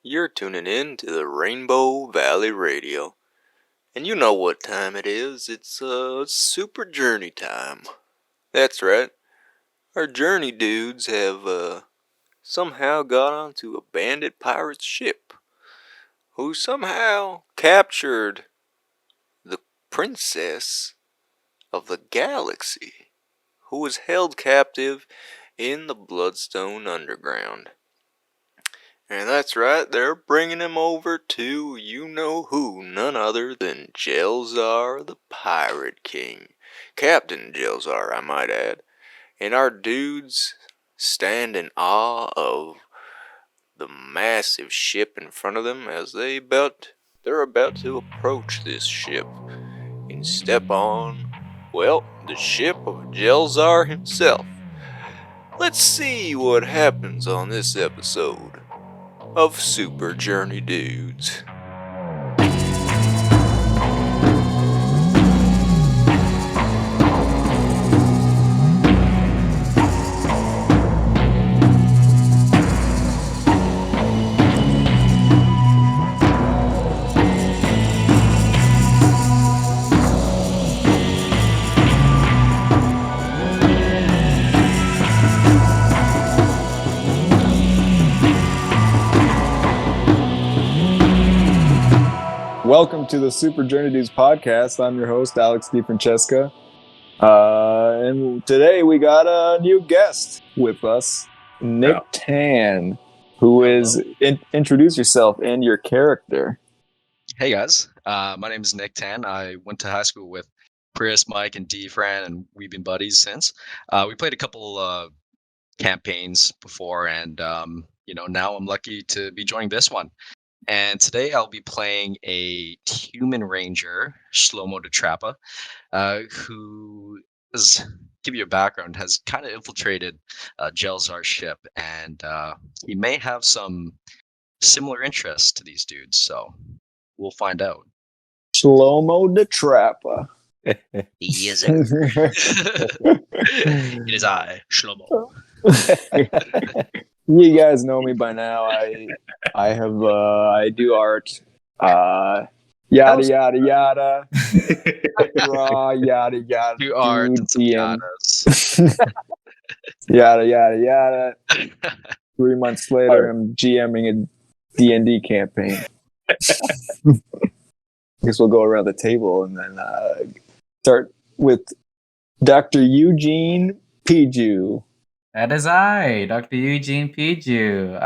You're tuning in to the Rainbow Valley Radio. And you know what time it is. It's super journey time. That's right. Our journey dudes have somehow got onto a bandit pirate ship who somehow captured the princess of the galaxy, who was held captive in the Bloodstone Underground. And that's right, they're bringing him over to you-know-who, none other than Jelzar the Pirate King. Captain Jelzar, I might add. And our dudes stand in awe of the massive ship in front of them as they're about to approach this ship and step on, well, the ship of Jelzar himself. Let's see what happens on this episode of Super Journey Dudes. Welcome to the Super Journey Dudes podcast. I'm your host, Alex DeFrancesca. And today we got a new guest with us, Nick Tan, who is... Introduce yourself and your character. Hey guys, my name is Nick Tan. I went to high school with Chris, Mike, and DeFran, and we've been buddies since. We played a couple campaigns before, and now I'm lucky to be joining this one. And today I'll be playing a human ranger, Shlomo de Trappa, who is, give you a background, has kind of infiltrated Jelzar's ship, and he may have some similar interests to these dudes, so we'll find out. Shlomo de Trappa. He is it. It is I, Shlomo. You guys know me by now. I do art. Yada yada yada. Draw yada yada. Do art and some yadas. Yada yada yada. 3 months later, I'm GMing a D&D campaign. I guess we'll go around the table and then start with Dr. Eugene Piju. That is I, Dr. Eugene Piju.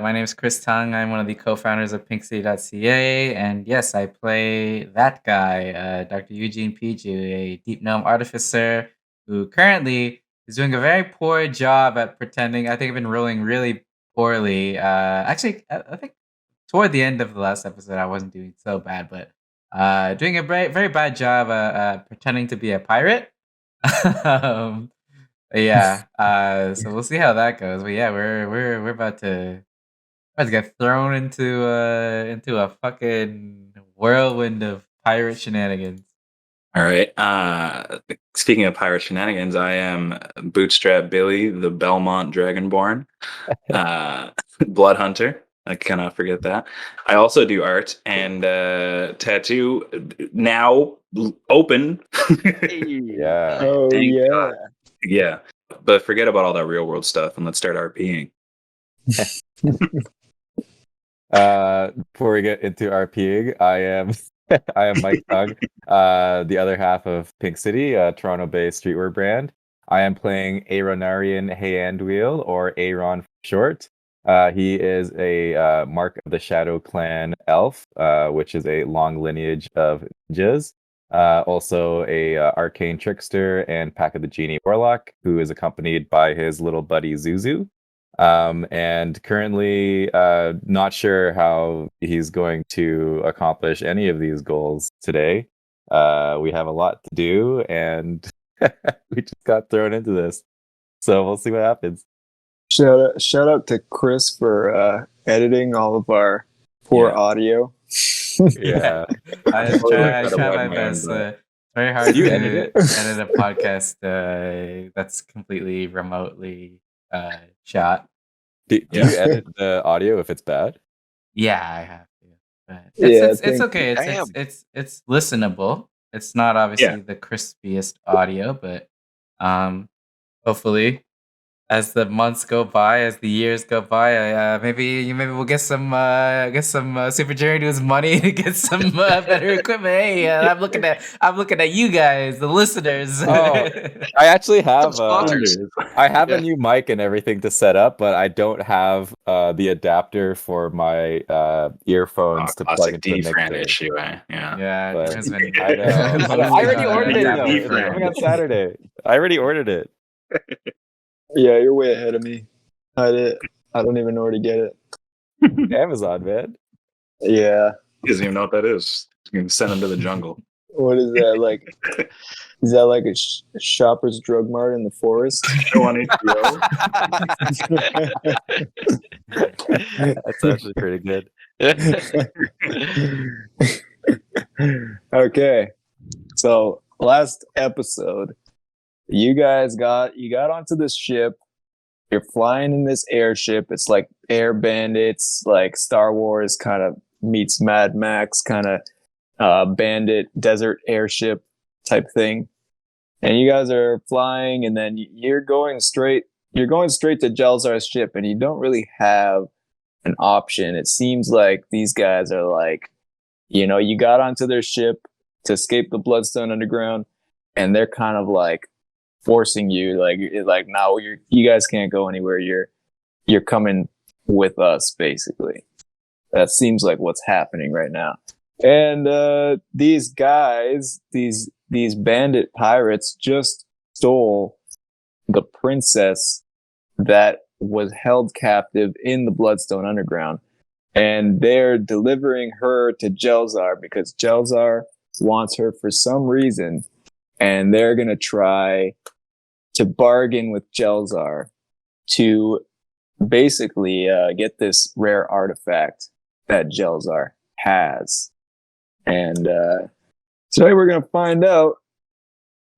My name is Chris Tung. I'm one of the co-founders of PinkCity.ca, and yes, I play that guy, Dr. Eugene Piju, a deep gnome artificer who currently is doing a very poor job at pretending. I think I've been rolling really poorly. Actually, I think toward the end of the last episode, I wasn't doing so bad, but doing a very, very bad job pretending to be a pirate. Yeah. So we'll see how that goes. But yeah, we're about to get thrown into a fucking whirlwind of pirate shenanigans. All right. Speaking of pirate shenanigans, I am Bootstrap Billy, the Belmont Dragonborn, Blood Hunter. I cannot forget that. I also do art and tattoo, now open. Yeah. Oh, yeah. God. Yeah. But forget about all that real world stuff and let's start RPing. Before we get into RPing, I am Mike Tug, the other half of Pink City, a Toronto-based streetwear brand. I am playing Aaronarian Hayandwheel, or Aaron for short. He is a Mark of the Shadow Clan elf, which is a long lineage of ninjas. Also a arcane trickster and Pack of the Genie warlock, who is accompanied by his little buddy Zuzu. And currently not sure how he's going to accomplish any of these goals today. We have a lot to do, and we just got thrown into this. So we'll see what happens. Shout out to Chris for editing all of our poor audio. Yeah. I try my best. Very hard to edit a podcast that's completely remotely shot. Do you edit the audio if it's bad? Yeah, I have to. But Yeah, I it's think okay. Damn. It's listenable. It's not obviously the crispiest audio, but hopefully as the months go by, as the years go by, maybe we'll get some Super Journey dudes money to get some better equipment. Hey, I'm looking at you guys, the listeners. Oh, I actually have sponsors. I have a Yeah. new mic and everything to set up, but I don't have the adapter for my earphones to plug Classic into the D-Fran mixer. issue, eh? Yeah. Yeah, But Darren's been I know. I losing already ordered it adapter though. It's for- coming on Saturday. I already ordered it. yeah, you're way ahead of me. I don't even know where to get it. Amazon, man. Yeah. He doesn't even know what that is. You can send him to the jungle. What is that like? Is that like a Shoppers Drug Mart in the forest? Show on HBO. That's actually pretty good. Okay. So last episode, you guys got onto this ship. You're flying in this airship. It's like Air Bandits, like Star Wars kind of meets Mad Max kind of bandit desert airship type thing. And you guys are flying, and then you're going straight to Jelzar's ship, and you don't really have an option. It seems like these guys are like, you got onto their ship to escape the Bloodstone Underground, and they're kind of like forcing you, like no, you guys can't go anywhere. You're coming with us, basically. That seems like what's happening right now. And these guys, these bandit pirates, just stole the princess that was held captive in the Bloodstone Underground, and they're delivering her to Jelzar because Jelzar wants her for some reason, and they're gonna try to bargain with Jelzar to basically get this rare artifact that Jelzar has. And today we're going to find out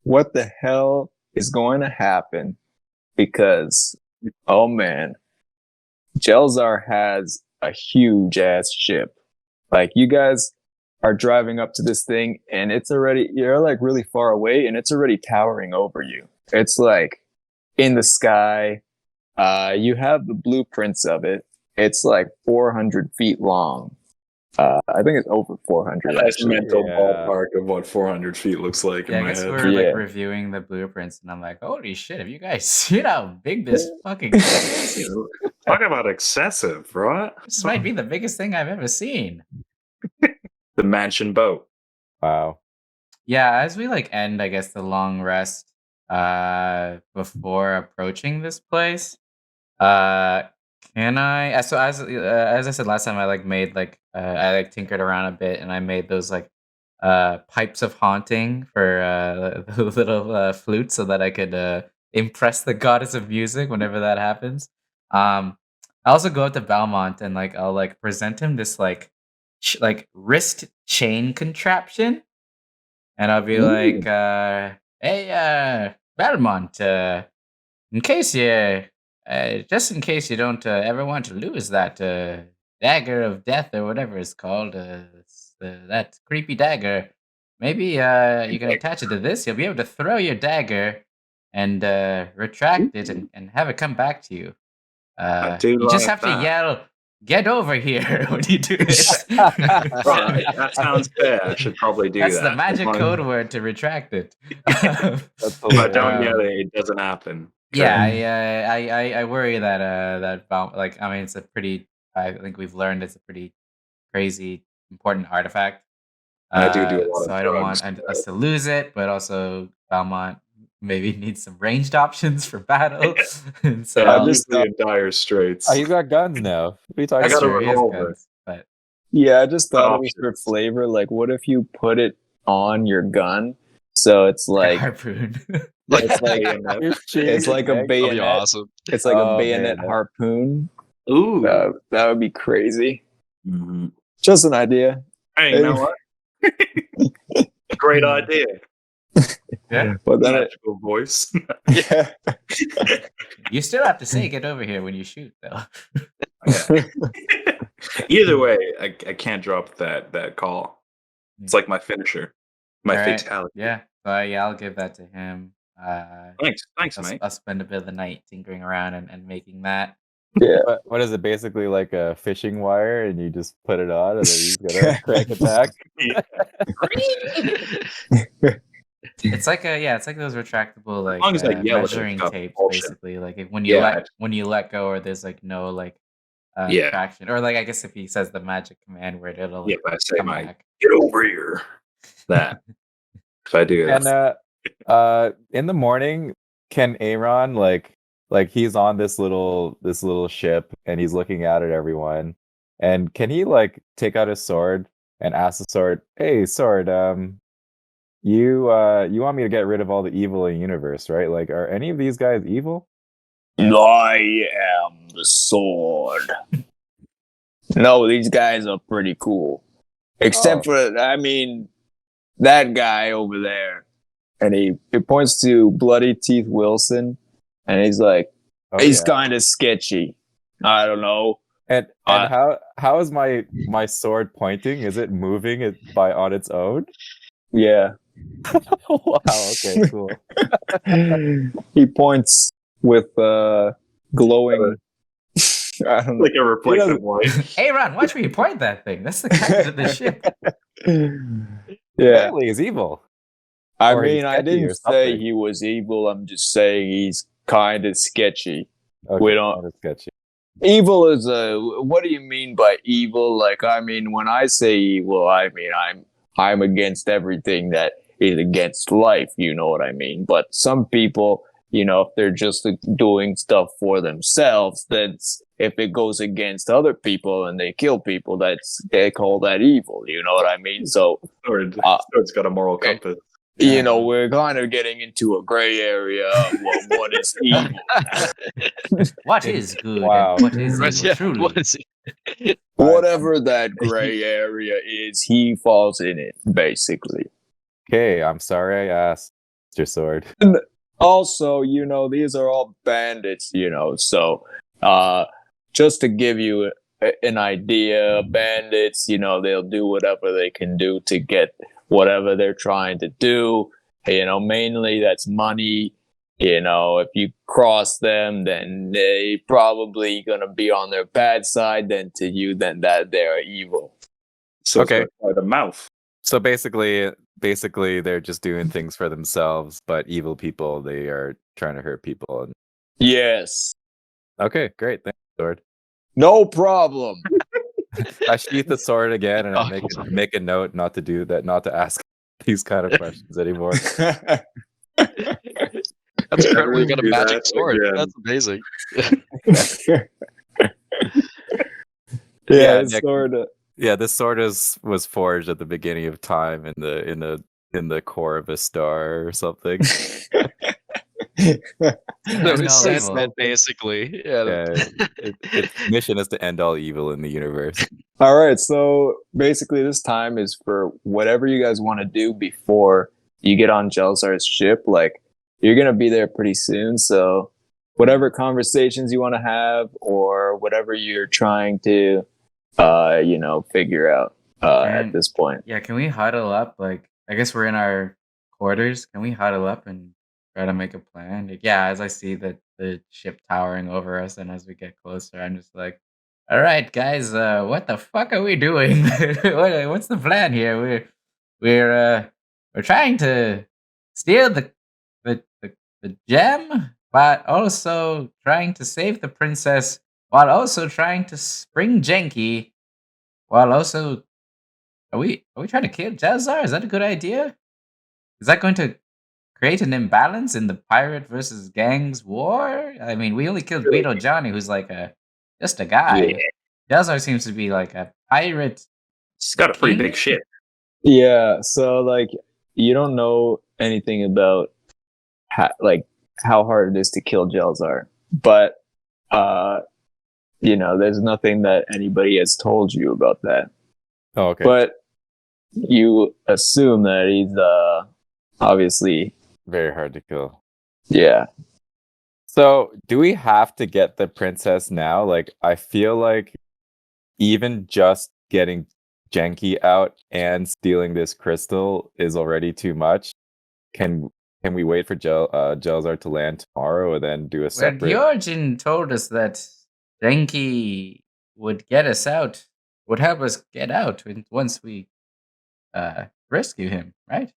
what the hell is going to happen because, oh man, Jelzar has a huge ass ship. Like, you guys are driving up to this thing and you're like really far away and it's already towering over you. It's like in the sky. You have the blueprints of it. It's like 400 feet long. I think it's over 400. Nice mental Yeah. ballpark of what 400 feet looks like Yeah, in I my guess head. we're Yeah. like reviewing the blueprints, and I'm like, holy shit, have you guys seen how big this fucking thing is? Talk about excessive, right? This might be the biggest thing I've ever seen. The mansion boat. Wow. Yeah, as we like end, I guess, the long rest before approaching this place, can I? So as I said last time, I like made like I like tinkered around a bit, and I made those like pipes of haunting for the little flute, so that I could impress the goddess of music whenever that happens. I also go up to Belmont and like I'll like present him this like like wrist chain contraption, and I'll be like, "Hey, Belmont, in case you, just in case you don't ever want to lose that dagger of death or whatever it's called, that creepy dagger, maybe you can attach it to this. You'll be able to throw your dagger and retract it and have it come back to you. I do You just like have to that. yell, 'Get over here!' when you do it." Right, that sounds fair. I should probably do That's that. the magic If I- code word to retract it. That's If I don't hilarious. get it, it doesn't happen. Yeah, I worry that like, I mean, it's a pretty. I think we've learned it's a pretty crazy important artifact. I do a lot of so I don't drugs, want us to lose it, but also Belmont maybe needs some ranged options for battle. And so Yeah, I I'm just usually in dire straits. Oh, he's got guns now. What are you talking I that's got a about? true. He has revolver. guns, but I just thought of it for Options. flavor. Like, what if you put it on your gun? So it's like harpoon. it's like You're shooting it's like a back? That'd be bayonet. awesome. It's like Oh, a bayonet bayonet. harpoon. Ooh. That would be crazy. Mhm. Just an idea. Hey, you know what? Great idea. Yeah. But then Magical voice. yeah. You still have to say "Get over here" when you shoot, though. Either way, I can't drop that call. It's like my finisher, my All right. fatality. Yeah. Yeah, I'll give that to him. Thanks, mate. I'll spend a bit of the night tinkering around and making that. Yeah. What is it? Basically like a fishing wire, and you just put it on, and then you just gotta crank it back. It's like those retractable like long as I yell at it, it's measuring got tapes, propulsion. basically. Like when Yeah. you let go, or there's like no like Yeah. traction, or like I guess if he says the magic command word, it'll Yeah, if I say come my back. get over here. That. If I do And that. in the morning, can Aaron like he's on this little ship, and he's looking out at everyone, and can he like take out his sword and ask the sword, "Hey, sword, you want me to get rid of all the evil in the universe, right? Like, are any of these guys evil?" I am the sword. No, these guys are pretty cool. Except for, I mean, that guy over there. And he points to Bloody Teeth Wilson. And he's like, he's kind of sketchy. I don't know. And how is my sword pointing? Is it moving it on its own? Yeah. Wow. Okay. Cool. He points with glowing. I don't know. Like a reflective light. Hey, Ron, watch me point that thing. That's the captain of the ship. Yeah. Apparently, he's evil. I Or he's mean, I sketchy didn't or say something. he was evil. I'm just saying he's kind of sketchy. Okay, We don't. kind of sketchy. Evil is what do you mean by evil? Like, I mean, when I say evil, I mean I'm against everything that is against life. You know what I mean? But some people, you know, if they're just doing stuff for themselves, that's if it goes against other people and they kill people, they call that evil. You know what I mean? So, Sword's got a moral compass. you know, we're kind of getting into a gray area of what is evil. What is good Wow. and what is evil, truly? What is it? Whatever that gray area is, he falls in it, basically. Okay, I'm sorry I asked, Mr. Sword. Also, you know, these are all bandits, you know, so just to give you an idea, bandits, you know, they'll do whatever they can do to get whatever they're trying to do. You know, mainly that's money. You know, if you cross them, then they probably gonna be on their bad side. Then to you, then that they're evil. So Okay. by the mouth. So basically, they're just doing things for themselves, but evil people, they are trying to hurt people. And Yes. okay, great, thanks, Sword. No problem. I sheath the sword again, and I make a note not to do that, not to ask these kind of questions anymore. That's incredible. You got a Do magic that sword. again. That's amazing. Yeah, Nick, sort of. yeah, this sword was forged at the beginning of time in the core of a star or something. The End all evil. resentment, basically. Yeah. Its mission is to end all evil in the universe. All right, so basically, this time is for whatever you guys want to do before you get on Jelzar's ship. Like, you're gonna be there pretty soon, so whatever conversations you want to have, or whatever you're trying to, you know, figure out at this point. Yeah, can we huddle up? Like, I guess we're in our quarters. Can we huddle up and try to make a plan? Like, yeah, as I see the ship towering over us, and as we get closer, I'm just like, all right, guys, what the fuck are we doing? What's the plan here? We're trying to steal the gem, but also trying to save the princess, while also trying to spring Genki, while also are we trying to kill Jelzar? Is that a good idea? Is that going to create an imbalance in the pirate versus gangs war? I mean, we only killed Guido Johnny, who's like just a guy. Jelzar seems to be like a pirate. He's got a pretty king? big ship. Yeah, so like you don't know anything about how hard it is to kill Jelzar, but you know, there's nothing that anybody has told you about that. Oh, okay. But you assume that he's obviously Very hard to kill. yeah. So, do we have to get the princess now? Like, I feel like even just getting Genki out and stealing this crystal is already too much. Can we wait for Jelzar to land tomorrow and then do a Well, separate? Georgian told us that Renki would get us out, would help us get out once we rescue him, right?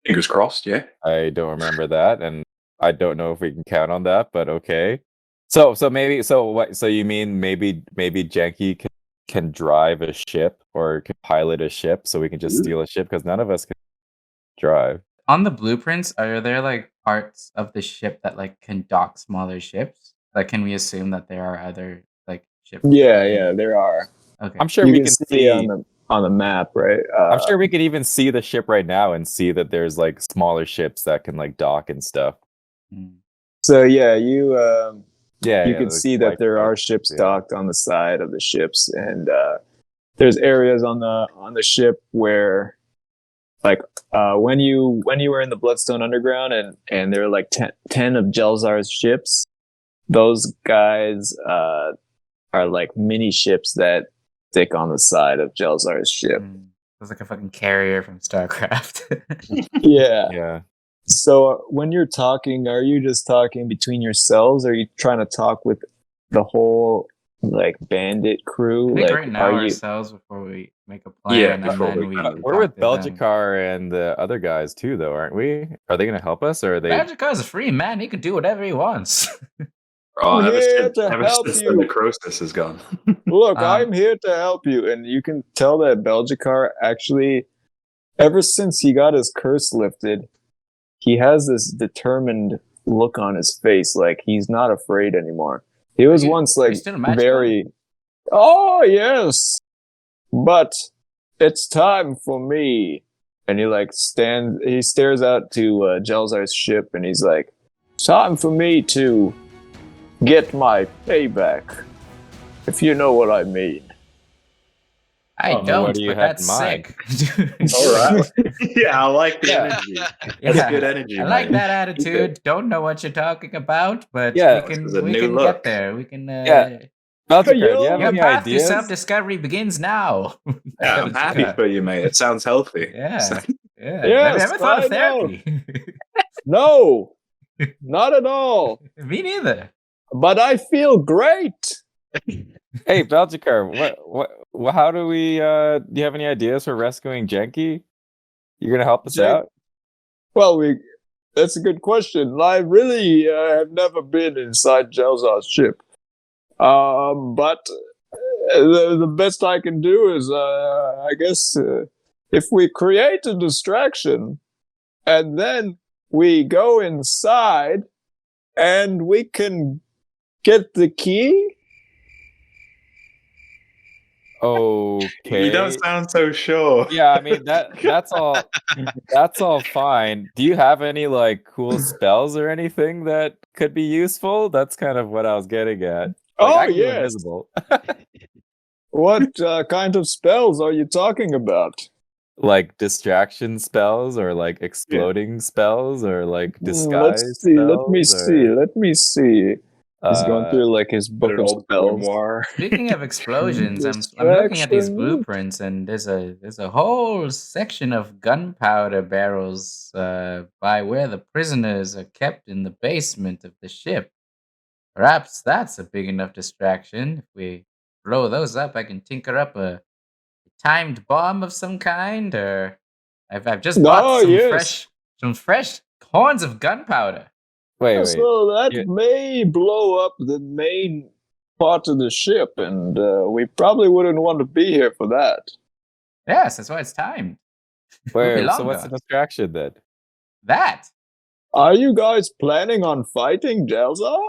Fingers crossed, yeah. I don't remember that, and I don't know if we can count on that, but okay. So maybe what? So you mean maybe Genki can drive a ship or can pilot a ship, so we can just steal a ship because none of us can drive. On the blueprints, are there like parts of the ship that like can dock smaller ships? Like, can we assume that there are other like ships? Yeah, there are. Okay. I'm sure You we can can see on the map, right? I'm sure we could even see the ship right now and see that there's like smaller ships that can like dock and stuff. Mm. So yeah, you Yeah, can like see that there are ships yeah. docked on the side of the ships, and there's areas on the ship where, like, when you were in the Bloodstone Underground, and there were like 10 of Jelzar's ships. Those guys are like mini ships that stick on the side of Jelzar's ship. It's like a fucking carrier from StarCraft. Yeah. So when you're talking, are you just talking between yourselves? Or are you trying to talk with the whole like bandit crew? I think like, right now ourselves before we make a plan. Yeah, and before then we We're with Belgicar and the other guys too, though, aren't we? Are they going to help us, or are they? Belgicar's a free man. He can do whatever he wants. I'm here to ever help since you. the necrosis is gone. Look, I'm here to help you. And you can tell that Belgicar actually, ever since he got his curse lifted, he has this determined look on his face, like he's not afraid anymore. He was once like very, oh yes, but it's time for me. And he like he stares out to Jelzar's ship, and he's like, time for me to get my payback, if you know what I mean. I don't, but that's sick. All right. Yeah, I like the energy. That's good energy. I like that attitude. Don't know what you're talking about, but we can get there. We can. Belgicar, do you have any path to ideas? self-discovery begins now. Yeah, I'm happy for you, mate. It sounds healthy. Yeah. Yes, Never thought of therapy. No, not at all. Me neither. But I feel great. Hey, Belgicar, what? How do we? Do you have any ideas for rescuing Genki? You're gonna help us out? Well, that's a good question. I really have never been inside Jelzar's ship. But the best I can do is, I guess, if we create a distraction, and then we go inside, and we can get the key. Okay. You don't sound so sure. Yeah, I mean that's all. That's all fine. Do you have any like cool spells or anything that could be useful? That's kind of what I was getting at. Like, I can go invisible. What kind of spells are you talking about? Like distraction spells, or like exploding spells, or like disguise Let's see. spells, Let me see. He's going through like his book of spells. Speaking of explosions, I'm looking at these blueprints, and there's a whole section of gunpowder barrels by where the prisoners are kept in the basement of the ship. Perhaps that's a big enough distraction. If we blow those up, I can tinker up a timed bomb of some kind, or I've just bought some fresh horns of gunpowder. Wait. So that may blow up the main part of the ship, and we probably wouldn't want to be here for that. Yes, that's why it's timed. Wait, so what's the distraction then? That. Are you guys planning on fighting Jelzar?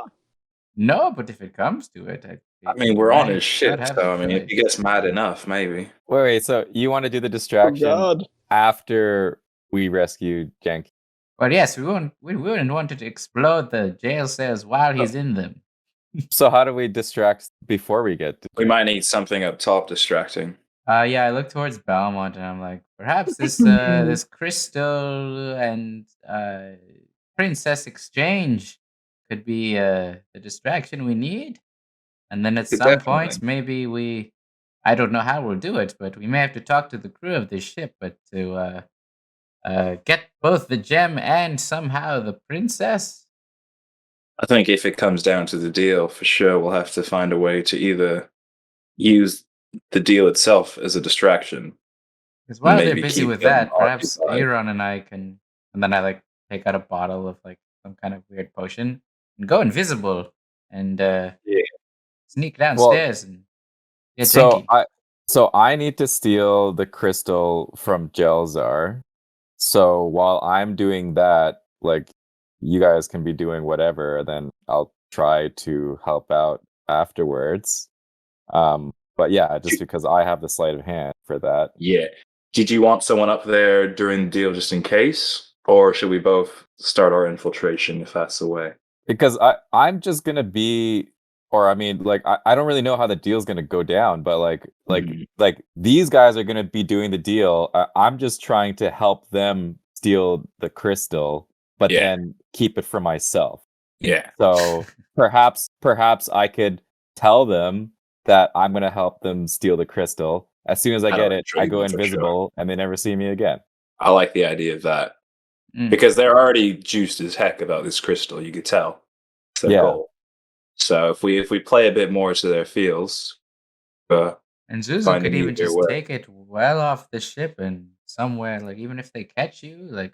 No, but if it comes to it, I mean, we're on his ship, so I mean, if he gets mad enough, maybe. Wait, so you want to do the distraction after we rescue Genki? Well, yes, we wouldn't want to explode the jail cells while he's in them. So how do we distract before we get? We might need something up top distracting. Yeah, I look towards Belmont, and I'm like, perhaps this crystal and princess exchange could be the distraction we need. And then at some point, maybe we I don't know how we'll do it, but we may have to talk to the crew of this ship, but to get both the gem and somehow the princess. I think if it comes down to the deal, for sure, we'll have to find a way to either use the deal itself as a distraction. Because while they're Maybe busy keep with them that, perhaps occupied. Aaron and I can, and then I like take out a bottle of like some kind of weird potion and go invisible and sneak downstairs and get So janky. I need to steal the crystal from Jelzar. So while I'm doing that, like you guys can be doing whatever, then I'll try to help out afterwards. But yeah, just because I have the sleight of hand for that. Yeah. Did you want someone up there during the deal just in case? Or should we both start our infiltration if that's the way? Because I'm just gonna be, or I mean, like I don't really know how the deal's gonna go down, but like these guys are gonna be doing the deal. I'm just trying to help them steal the crystal, but Yeah. then keep it for myself. Yeah. So perhaps I could tell them that I'm gonna help them steal the crystal. As soon as I That'll get it, I intrigue go them for invisible, and they never see me again. I like the idea of that. Mm. Because they're already juiced as heck about this crystal, you could tell. It's their Yeah. goal. So if we play a bit more to their feels, And Zuzu find could an even easier just way. take it well off the ship and somewhere, like even if they catch you, like.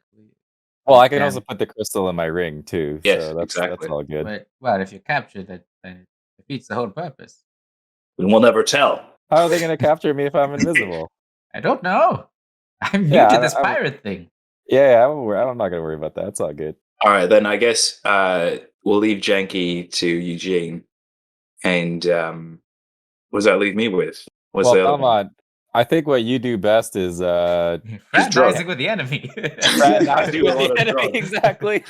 Well, you I can also put the crystal in my ring too, Yes, so that's exactly. all good. But well, if you capture that, then it defeats the whole purpose. And we'll never tell. How are they gonna capture me if I'm invisible? I don't know. I'm new Yeah, to this pirate thing. Yeah, I'm not gonna worry about that. It's all good. All right, then I guess we'll leave Janky to Eugene. And what does that leave me with? What's the other one? Belmont, I think what you do best is Fraternizing with the enemy. fraternizing do a with lot the of enemy. drugs. Exactly.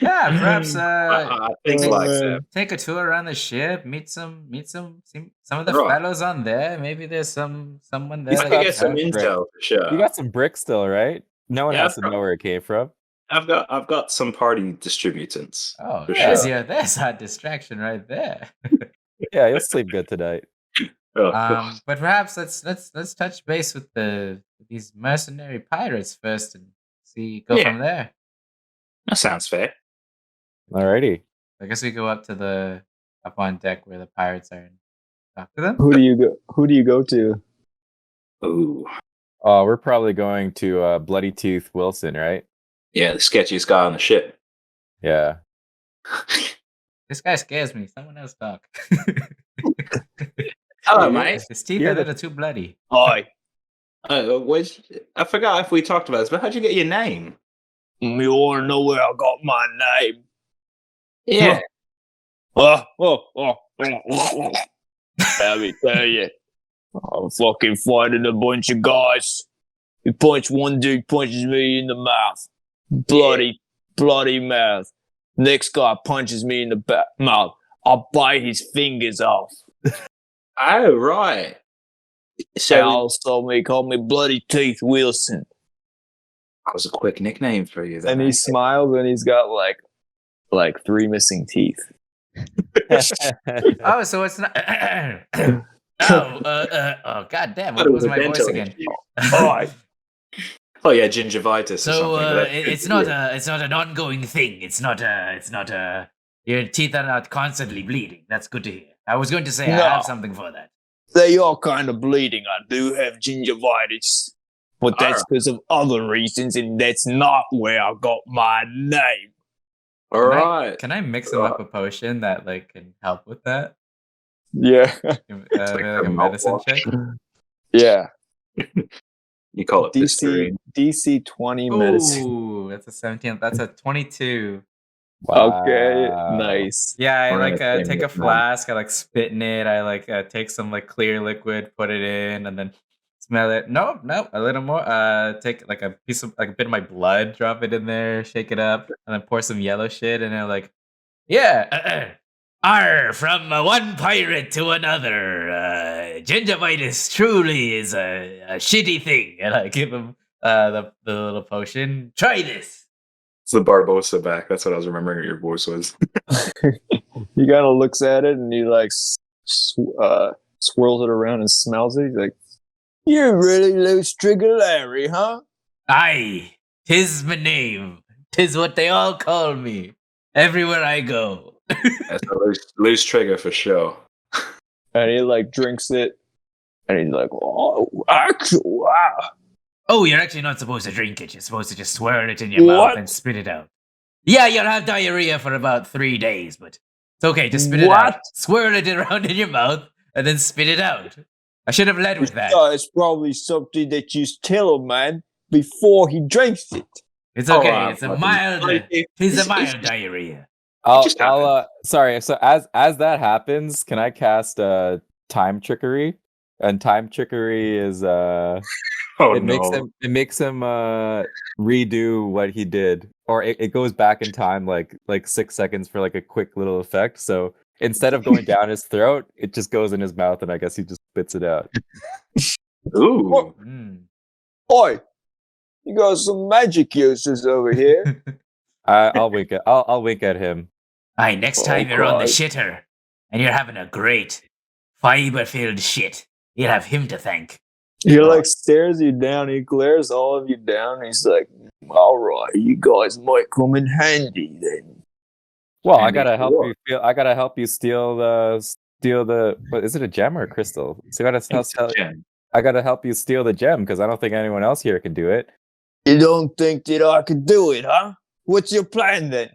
Yeah, perhaps I think like that. take a tour around the ship, meet some of the Right. fellows on there. Maybe there's someone there. He's that I got could get some help. intel for sure. You got some bricks still, right? No one Yeah, has to know where it came from. I've got some party distributants. Oh, for there's our distraction right there. Yeah, you'll sleep good tonight. Oh, God. But perhaps let's touch base with these mercenary pirates first and go from there. That sounds fair. Alrighty. I guess we go up on deck where the pirates are and talk to them. Who do you go to? Ooh. We're probably going to Bloody Tooth Wilson, right? Yeah, the sketchiest guy on the ship. Yeah. This guy scares me. Someone else talk. Hello, mate. His teeth You're are a the- little too bloody. Hi. I forgot if we talked about this, but how'd you get your name? You want to know where I got my name? Yeah. Let me tell you. I'm fucking fighting a bunch of guys. One dude punches me in the mouth. Bloody mouth. Next guy punches me in the mouth. I bite his fingers off. Oh, right. So also they call me Bloody Teeth Wilson. That was a quick nickname for you. And he smiles and he's got like 3 missing teeth. Oh, so it's not. Oh, god damn! What was my voice again? Oh yeah, gingivitis. Or So something. it's not an ongoing thing. It's not your teeth are not constantly bleeding. That's good to hear. I was going to say I No. have something for that. They are kind of bleeding. I do have gingivitis. But that's because of other reasons, and that's not where I got my name. All right. Can I mix him up a potion that like can help with that? Yeah. like Like a medicine check. Yeah. You call it Listerine. DC 20 medicine. Ooh, that's a 17. That's a 22. Okay, nice. Yeah, I Alright, like take a man. flask, I like spit in it, I like take some like clear liquid, put it in, and then smell it. Nope, a little more. Take like a piece of like a bit of my blood, drop it in there, shake it up, and then pour some yellow shit, and then like, yeah, from one pirate to another, gingivitis truly is a shitty thing, and I give him the little potion. Try this. It's the Barbosa back. That's what I was remembering your voice was. He kind of looks at it and he like swirls it around and smells it. He's like, "You really loose trigger Larry, huh?" Aye, 'tis my name. 'Tis what they all call me. Everywhere I go. That's a loose trigger for sure. And he like drinks it, and he's like, "Oh, actually, wow." Oh, you're actually not supposed to drink it. You're supposed to just swirl it in your mouth What? and spit it out. Yeah, you'll have diarrhea for about 3 days, but it's okay. Just spit it What? out. Swirl it around in your mouth and then spit it out. I should have led with that. It's probably something that you tell a man before he drinks it. It's okay. Oh, It's a fucking- mild. It's a it's- mild diarrhea. just Sorry. So as that happens, can I cast time trickery? And time trickery is it makes him redo what he did, or it goes back in time like 6 seconds for like a quick little effect. So instead of going down his throat, it just goes in his mouth, and I guess he just spits it out. Ooh. Mm. Oi, you got some magic uses over here. I'll wink at him. Aye, next time you're on the Christ. shitter and you're having a great fiber-filled shit, you'll have him to thank. He like stares you down. He glares all of you down. He's like, "All right, you guys might come in handy then." Well, I And gotta he- help you feel. I gotta help you steal the. What is it? A gem or a crystal? So I gotta help you steal the gem because I don't think anyone else here can do it. You don't think that I could do it, huh? What's your plan then?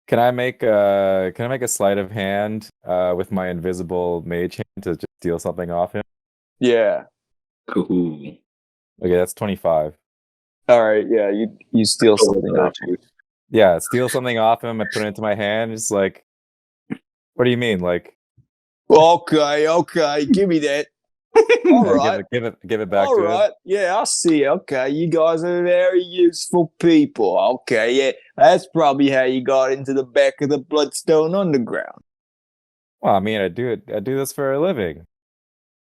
Can I make a sleight of hand with my invisible mage hand to just steal something off him? Yeah. Ooh. Okay, that's 25. All right. Yeah. You steal something off. Yeah, steal something off him. I put it into my hand. It's like, what do you mean? Like, Okay. Give me that. All right. give it back All to him. right. Yeah, I see. Okay, you guys are very useful people. Okay, yeah, that's probably how you got into the back of the Bloodstone Underground. Well, I mean, I do this for a living.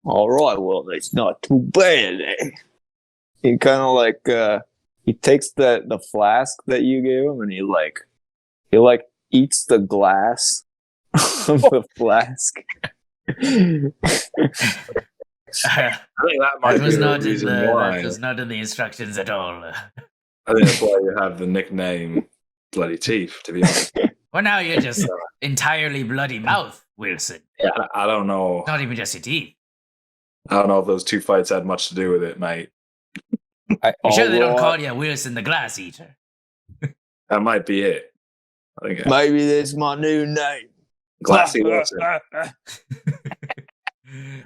All right. Well, that's not too bad. Eh? He kind of like he takes the flask that you gave him, and he eats the glass of the flask. I think that might That was be the not in reason the why. that was not in the instructions at all. I think that's why you have the nickname Bloody Teeth, to be honest. Well, now you're just entirely bloody mouth, Wilson. Yeah, I don't know. Not even just your teeth. I don't know if those two fights had much to do with it, mate. You sure they don't Alright. call you Wilson the Glass Eater? That might be it. I think Maybe that's my new name. Glassy Wilson.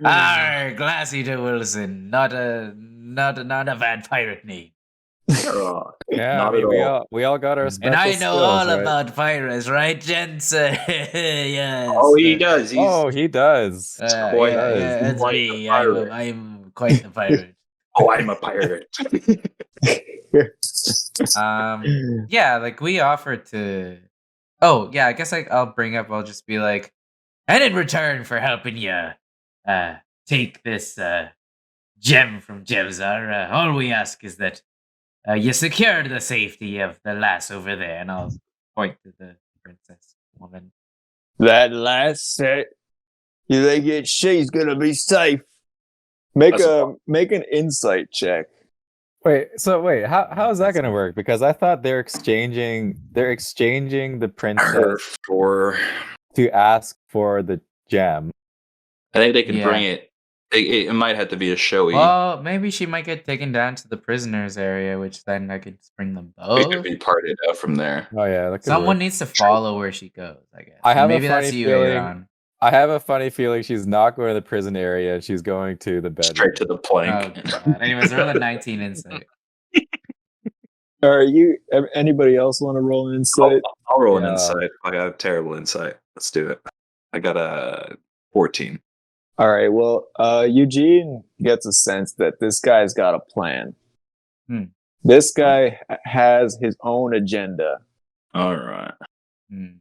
Arr, Glass Eater Wilson. Not a bad pirate name. Oh, Yeah, not I mean, at all. we all got our special And I know skills, all right? about pirates, right, gents? Yes. Oh, he does. He's Oh, he does. quite- yeah, that's quite me. the pirate. I'm quite the pirate. oh, I'm a pirate. Yeah, like we offered to. Oh, yeah, I guess I'll bring up. I'll just be like, and in return for helping you, take this gem from Jelzar, all we ask is that you secured the safety of the lass over there, and I'll point to the princess woman. That last set, you think she's gonna be safe? Make an insight check. Wait, how is that gonna work? Because I thought they're exchanging the princess For to ask for the gem. I think they can Yeah. bring it. It might have to be a showy. Well, maybe she might get taken down to the prisoners area, which then I could bring them It could both. be parted out from there. Oh yeah, that could Someone work. needs to follow where she goes, I guess. I have a Maybe that's funny you, feeling- Aaron. I have a funny feeling she's not going to the prison area. She's going to the bedroom. Straight to the Oh, plank. God. Anyways, roll a 19 insight. Are anybody else want to roll an I'll, insight? I'll roll an Yeah. insight. I got terrible insight. Let's do it. I got a 14. All right. Well, Eugene gets a sense that this guy's got a plan. Hmm. This guy has his own agenda, All right. Hmm.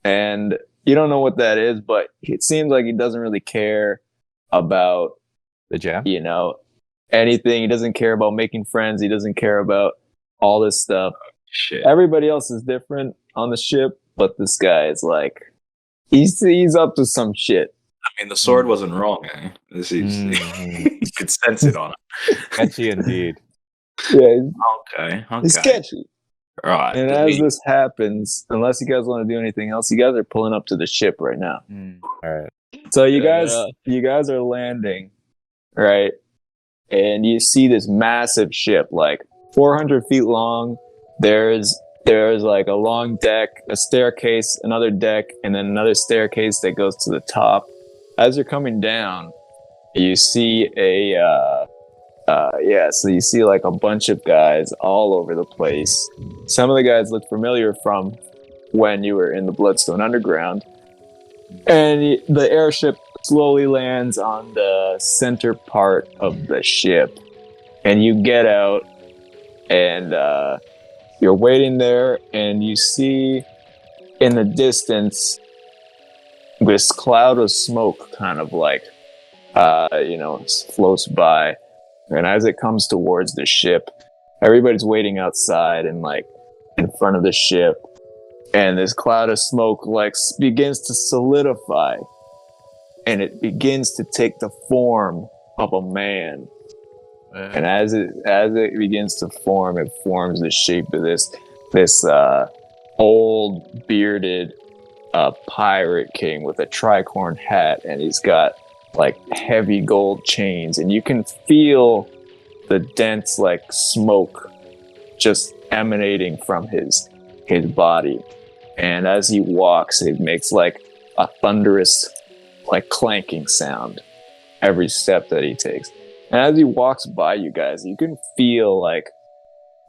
and you don't know what that is, but it seems like he doesn't really care about, The gem. anything. He doesn't care about making friends. He doesn't care about all this stuff. Shit. Everybody else is different on the ship, but this guy is like, he's up to some shit. I mean, the sword wasn't wrong. Eh? This is Mhm. you could sense it on him. Sketchy indeed. Yeah, Okay, it's okay. sketchy. Right. And as this happens, unless you guys want to do anything else, you guys are pulling up to the ship right now. All right. So you guys are landing, right? And you see this massive ship, like 400 feet long. There's like a long deck, a staircase, another deck, and then another staircase that goes to the top. As you're coming down, you see so you see like a bunch of guys all over the place. Some of the guys look familiar from when you were in the Bloodstone Underground. And the airship slowly lands on the center part of the ship. And you get out, and you're waiting there, and you see in the distance this cloud of smoke kind of like, floats by. And as it comes towards the ship, everybody's waiting outside and like in front of the ship. And this cloud of smoke like begins to solidify. And it begins to take the form of a man. And as it begins to form, it forms the shape of this old bearded pirate king with a tricorn hat, and he's got like heavy gold chains, and you can feel the dense like smoke just emanating from his body. And as he walks, it makes like a thunderous like clanking sound every step that he takes. And as he walks by you guys, you can feel like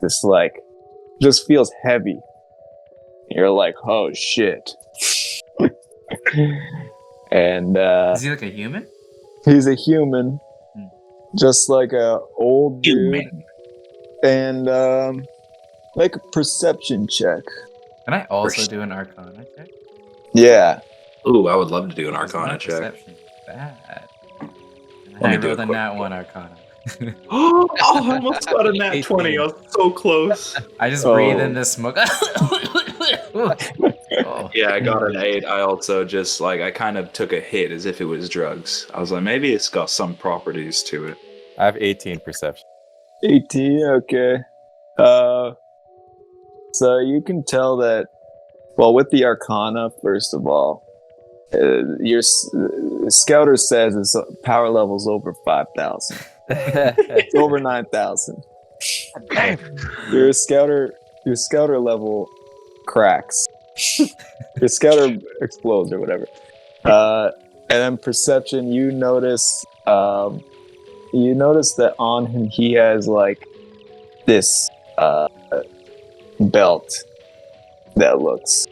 this like just feels heavy. You're like, oh shit. And Is he like a human? he's a human, just like a old dude. And like a perception check. Can I also do an Arcana check? Yeah. Ooh, I would love to do an Because my Arcana check. perception is bad. And Let me I do rolled a a quick nat roll. 1 Arcana. Oh, I almost got a nat 18. 20. I was so close. I just Oh. breathe in the smoke. Oh. Yeah, I got an 8. I also just like I kind of took a hit as if it was drugs. I was like, maybe it's got some properties to it. I have 18 perception. 18, okay. So you can tell that, well, with the Arcana, first of all, your Scouter says his power level's over 5,000. It's over 9,000. Your Scouter level cracks. Your Scouter explodes or whatever. And then perception, you notice that on him he has like this belt that looks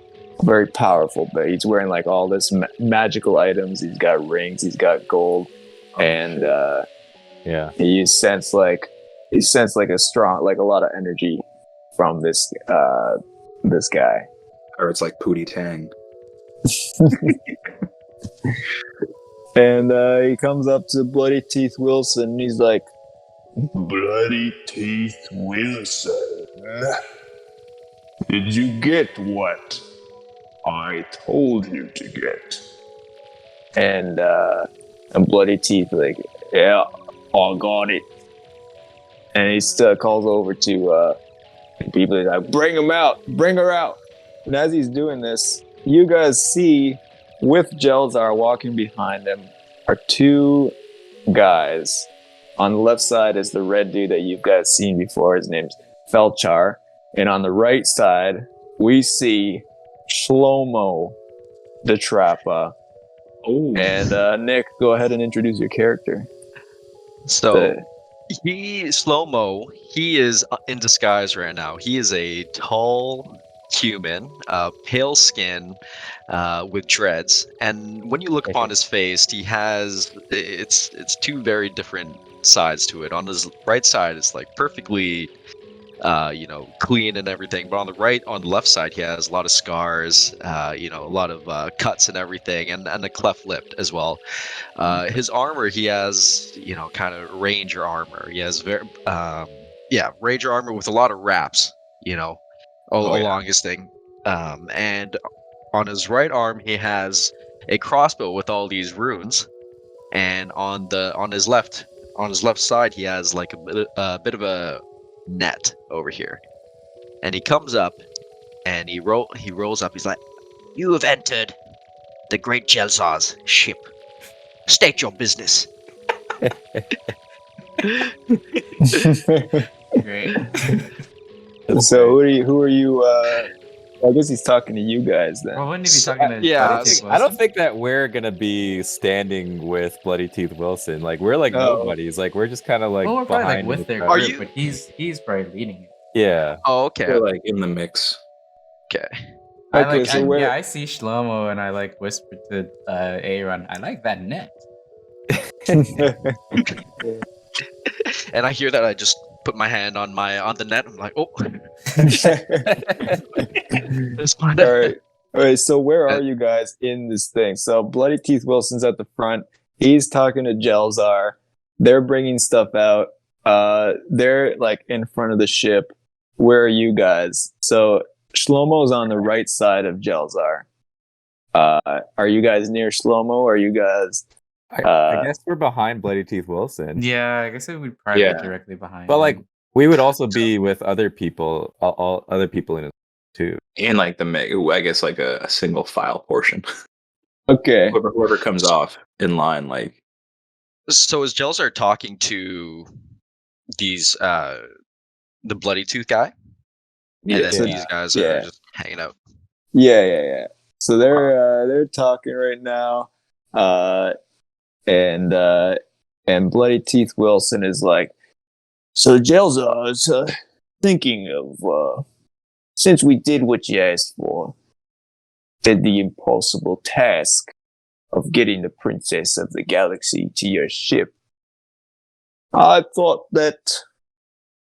very powerful, but he's wearing like all this magical items. He's got rings, he's got gold, and Yeah. you sense like a strong, like a lot of energy from this guy. Or it's like Pootie Tang. And he comes up to Bloody Teeth Wilson, and he's like, Bloody Teeth Wilson. Did you get what I told you to get? and Bloody Teeth like, yeah, I got it. And he still calls over to people. He's like, bring him out, bring her out. And as he's doing this, you guys see, with Jelzar walking behind him, are two guys. On the left side is the red dude that you guys seen before. His name's Felchar. And on the right side, we see Shlomo the Trappa. Oh, And Nick, go ahead and introduce your character. So Shlomo, he is in disguise right now. He is a tall human, pale skin, with dreads. And when you look upon his face, he has it's two very different sides to it. On his right side, it's like perfectly clean and everything, but on the left side, he has a lot of scars, a lot of cuts and everything, and a cleft lip as well. His armor, he has kind of ranger armor. He has ranger armor with a lot of wraps, along his thing. And on his right arm, he has a crossbow with all these runes, and on his left side he has like a bit of a net over here, and he comes up and he rolls up. He's like, "You have entered the great Jelzar's ship. State your business." Great. So who are you? I guess he's talking to you guys then. Well, wouldn't he be talking to yeah, Bloody Teeth I don't Wilson? think that we're gonna be standing with Bloody Teeth Wilson. Like we're like Oh. nobodies. Like we're just kind of like Well, we're probably like behind with the their crowd. group, but he's probably leading it. Yeah. Oh, okay. They're like in the mix. Okay. I see Shlomo and I like whisper to Aaron, I like that net. And I hear that, I just put my hand on the net. I'm like, oh, this one. All right. So where are you guys in this thing? So Bloody Teeth Wilson's at the front. He's talking to Jelzar. They're bringing stuff out. They're like in front of the ship. Where are you guys? So Shlomo's on the right side of Jelzar. Are you guys near Shlomo? Or are you guys? I guess we're behind Bloody Teeth Wilson. Yeah, I guess it would probably be Yeah. directly behind. But like him. we would also be with other people, all other people in it too. In like I guess like a single file portion. Okay. Whoever comes off in line, like So is Jelzar talking to these the Bloody Tooth guy? And then so- these guys yeah. are just hanging out. Yeah. So they're talking right now, and Bloody Teeth Wilson is like, so Jelzar is thinking of since we did what you asked for, did the impossible task of getting the Princess of the Galaxy to your ship. I thought that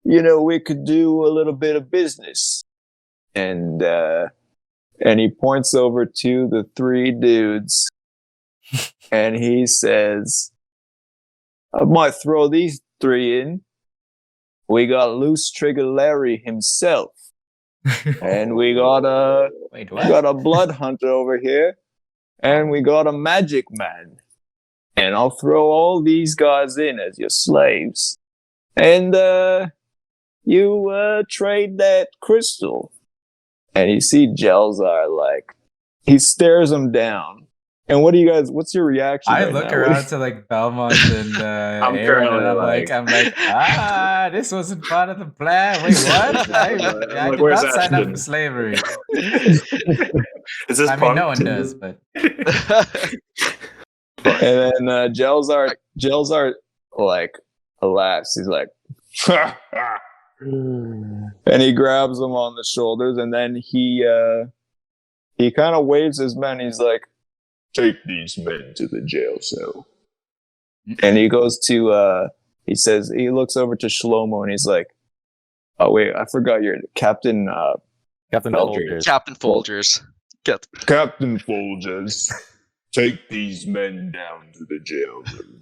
we could do a little bit of business, and he points over to the three dudes and he says, I might throw these three in. We got Loose Trigger Larry himself. And we got a Wait, we what? got a blood hunter over here. And we got a magic man. And I'll throw all these guys in as your slaves. And you trade that crystal. And you see Jelzar, like, he stares him down. And what's your reaction? I right look now? around to like Belmont and I'm Aaron, and currently I'm like, this wasn't part of the plan. Wait, what? I like, did where's not sign up Ashton? for slavery. Is this I mean, no punk? one does, but And then Jelzar, like, laughs. He's like, and he grabs him on the shoulders, and then he kind of waves his men. He's like, take these men to the jail cell. And he goes to, he looks over to Shlomo, and he's like, oh, wait, I forgot your Captain Folgers. Captain Folgers. Captain Folgers, take these men down to the jail room.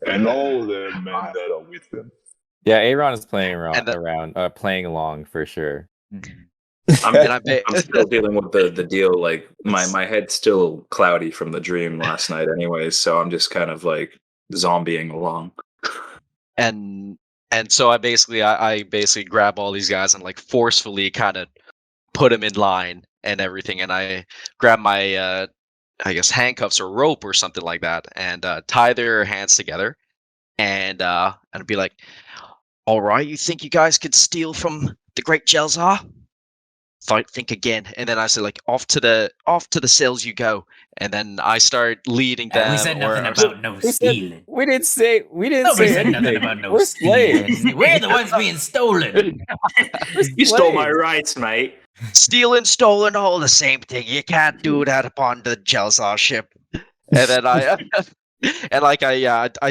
And all the men that are with them. Yeah, Aaron is playing And playing along for sure. I'm still dealing with the deal. Like my head's still cloudy from the dream last night, anyways. So I'm just kind of like zombieing along. and so I basically grab all these guys and like forcefully kind of put them in line and everything, and I grab my I guess handcuffs or rope or something like that, and tie their hands together, and be like, all right, you think you guys could steal from the great Jelzar? Think again. And then I said, like, off to the cells you go. And then I start leading them. we said nothing about no stealing. We didn't say Nobody said nothing anything. about no We're stealing. slaves. We're the ones being stolen. You stole my rights, mate. Stealing, stolen, all the same thing. You can't do that upon the Jelzar ship. And then I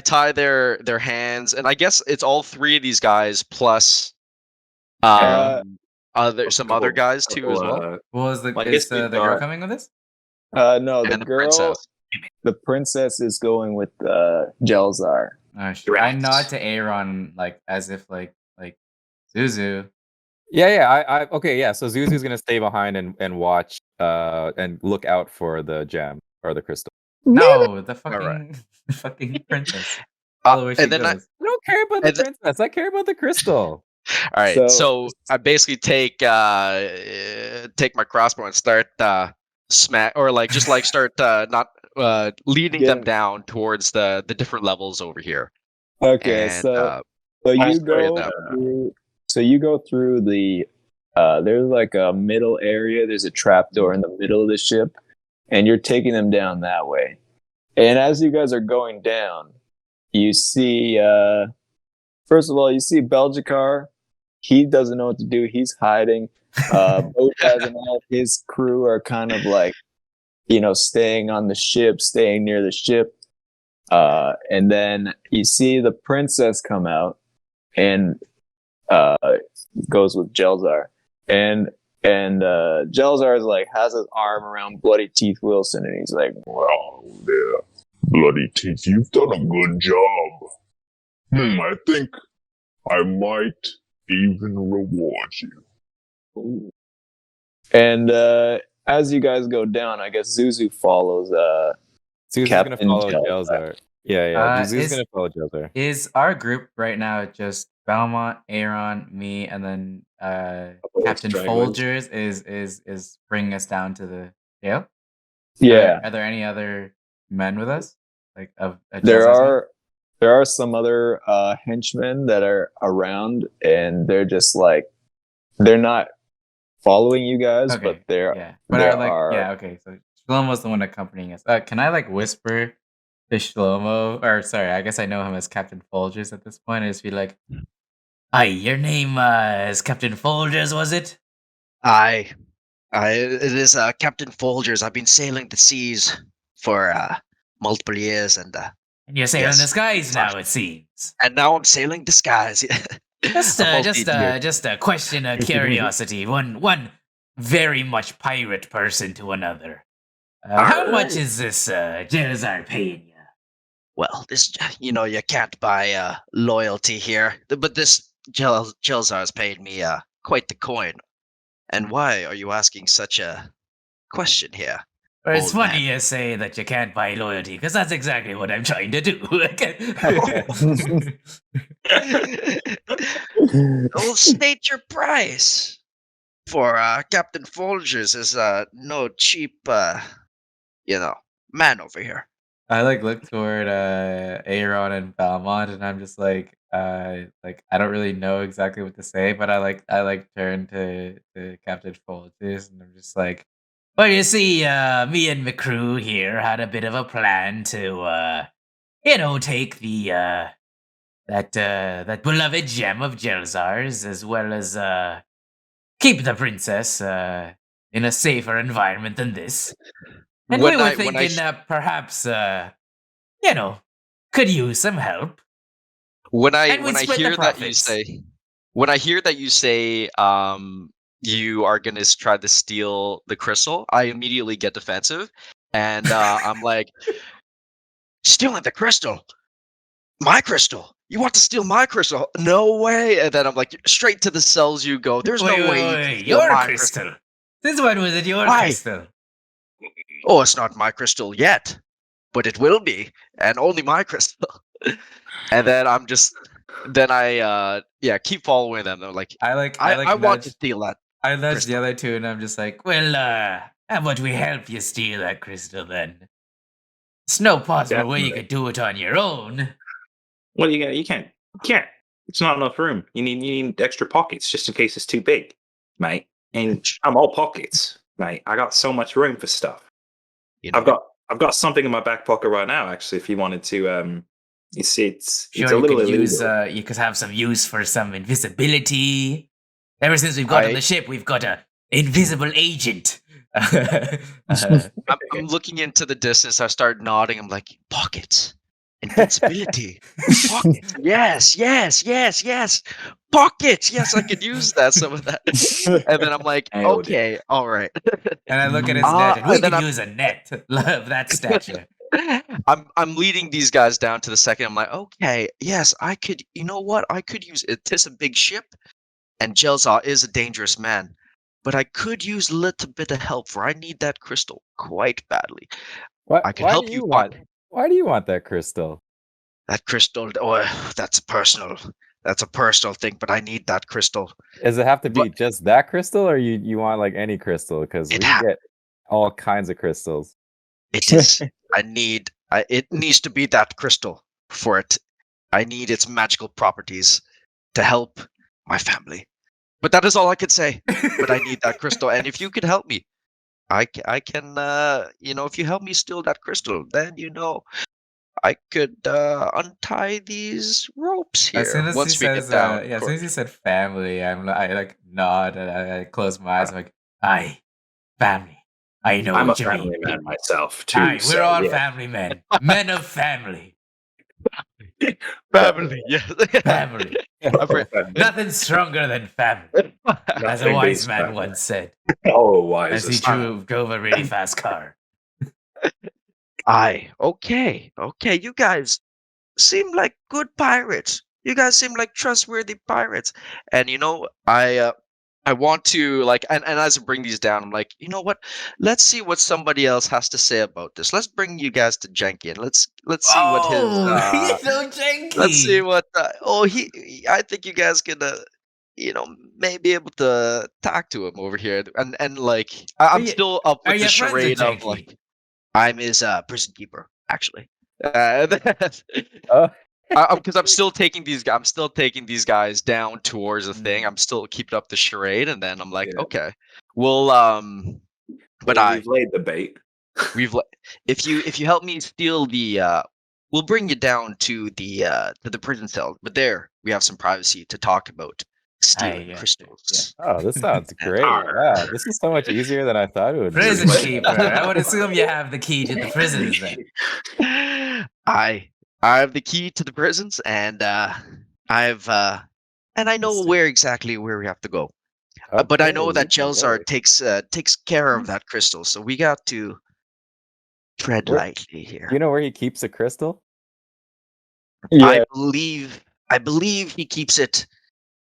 tie their hands, and I guess it's all three of these guys plus some other guys too as well. Well, is the I guess girl thought- coming with us? no, the And the girl, princess. the princess is going with Jelzar. Oh, shit. I nod to Aaron like as if like Zuzu. Okay, yeah. So Zuzu's gonna stay behind and watch and look out for the gem or the crystal? No, the Alright. fucking princess. Follow where she and then I, goes. I don't care about the And the- princess. I care about the crystal. all right, So- so I basically take my crossbow and start smack or like just like start not leading them Getting- down towards the different levels over here. Okay, And, so I'll you spray go them. through. So you go through the. There's like a middle area. There's a trap door in the middle of the ship, and you're taking them down that way. And as you guys are going down, you see. First of all, you see Belgicar. He doesn't know what to do. He's hiding. Bojaz and all his crew are kind of like, staying on the ship, staying near the ship. And then you see the princess come out and goes with Jelzar. And Jelzar is like, has his arm around Bloody Teeth Wilson, and he's like, Well, there, Bloody Teeth, you've done a good job. I think I might even reward you. and as you guys go down, I guess Zuzu follows. Zuzu's Captain gonna follow Jelzar. Jelzar. Yeah. Zuzu's is- gonna follow Jelzar. Is our group right now just Belmont, Aaron, me, and then Captain stragglers. Folgers is bringing us down to the jail? Yeah, Are there any other men with us? Like of there Jelzar's men? are some other henchmen that are around, and they're just like, they're not following you guys, Okay, but they're yeah. But there are like are- yeah, okay. So Shlomo's the one accompanying us. Can I like whisper to Shlomo? Or sorry, I guess I know him as Captain Folgers at this point. I just be like, "Hi, your name is Captain Folgers, was it?" It is Captain Folgers. I've been sailing the seas for multiple years, and And you're sailing Yes. the skies now, it seems. now I'm sailing the skies. Just I'm multi-tiered. just a question of curiosity. One very much pirate person to another. How much is this Jelzar paying you? Well, this you can't buy loyalty here, but this Jelzar has paid me quite the coin. And why are you asking such a question here? Well, it's Old funny you say that you can't buy loyalty, because that's exactly what I'm trying to do. Well, state your price. For Captain Folgers is no cheap, man over here. I like look toward Aaron and Belmont, and I'm just like I don't really know exactly what to say, but I turn to Captain Folgers, and I'm just like, well, you see, me and my crew here had a bit of a plan to take the that beloved gem of Jelzar's, as well as keep the princess in a safer environment than this. And we were thinking that perhaps, could use some help. When I And we'd when I split the hear that you profits. say you are gonna try to steal the crystal, I immediately get defensive, and I'm like, stealing the crystal, my crystal. You want to steal my crystal? No way! And then I'm like, straight to the cells you go. There's no way you can steal your my crystal. This one was it your Why? crystal? Oh, it's not my crystal yet, but it will be, and only my crystal. And then I keep following them. They're like, I I want to steal that. I nudge crystal. the other two, and I'm just like, well, how about we help you steal that crystal then? It's no possible way you Definitely. could do it on your own. Well, you can't. It's not enough room. You need extra pockets just in case it's too big, mate. And I'm all pockets, mate. I got so much room for stuff. You know, I've got something in my back pocket right now. Actually, if you wanted to, it's Sure, a you little could illegal. use you could have some use for some invisibility. Ever since we've got on the ship, we've got a invisible agent. I'm looking into the distance. I start nodding. I'm like, pockets, invincibility, pockets. Yes. Pockets. Yes, I could use that. Some of that. And then I'm like, Nailed it. okay, all right. And I look at his Ah, net. We and then could I'm- use a net of that stature. I'm leading these guys down to the second. I'm like, okay, yes, I could. You know what? I could use it. Tis a big ship, and Jelzar is a dangerous man. But I could use a little bit of help, for I need that crystal quite badly. I can help you find Why do you want that crystal? that crystal. Oh, that's a personal thing, but I need that crystal. Does it have to be But- just that crystal, or you want like any crystal? Because we It can ha- get all kinds of crystals. It is. It needs to be that crystal for it. I need its magical properties to help my family. But that is all I could say. But I need that crystal, and if you could help me, I can. If you help me steal that crystal, then I could untie these ropes here. As soon as he once we says, get down. as soon as he said family, I like nod and I close my eyes. I'm like, aye, family. I know I'm a what you mean. family man myself too. Aye, we're so, all yeah. family men, men of family, Family, yeah. family. Nothing stronger than family, as a Nothing wise beats man family. once said, Oh, as he wisest. drove a really fast car. Aye, okay. You guys seem like good pirates. You guys seem like trustworthy pirates. And I want to and as I bring these down, I'm like, you know what? Let's see what somebody else has to say about this. Let's bring you guys to Jenky and let's see what his he's so janky. let's see what I think you guys could maybe able to talk to him over here. And like I'm you- still up are with you the friends with charade of Jenky? like I'm his prison keeper, actually. Oh. Because I'm still taking these guys down towards the thing. I'm still keeping up the charade, and then I'm like, Yeah. okay, well, but We've laid the bait. if you help me steal the, we'll bring you down to the prison cell. But there, we have some privacy to talk about stealing yeah. crystals. Oh, this sounds great. Arr. Yeah, this is so much easier than I thought it would be. Prison keeper. I would assume you have the key to the prisons then. I have the key to the prisons, and I know exactly where we have to go. But I know that Jelzar takes care of that crystal, so we got to tread Where- lightly here. You know where he keeps the crystal? Yeah, I believe he keeps it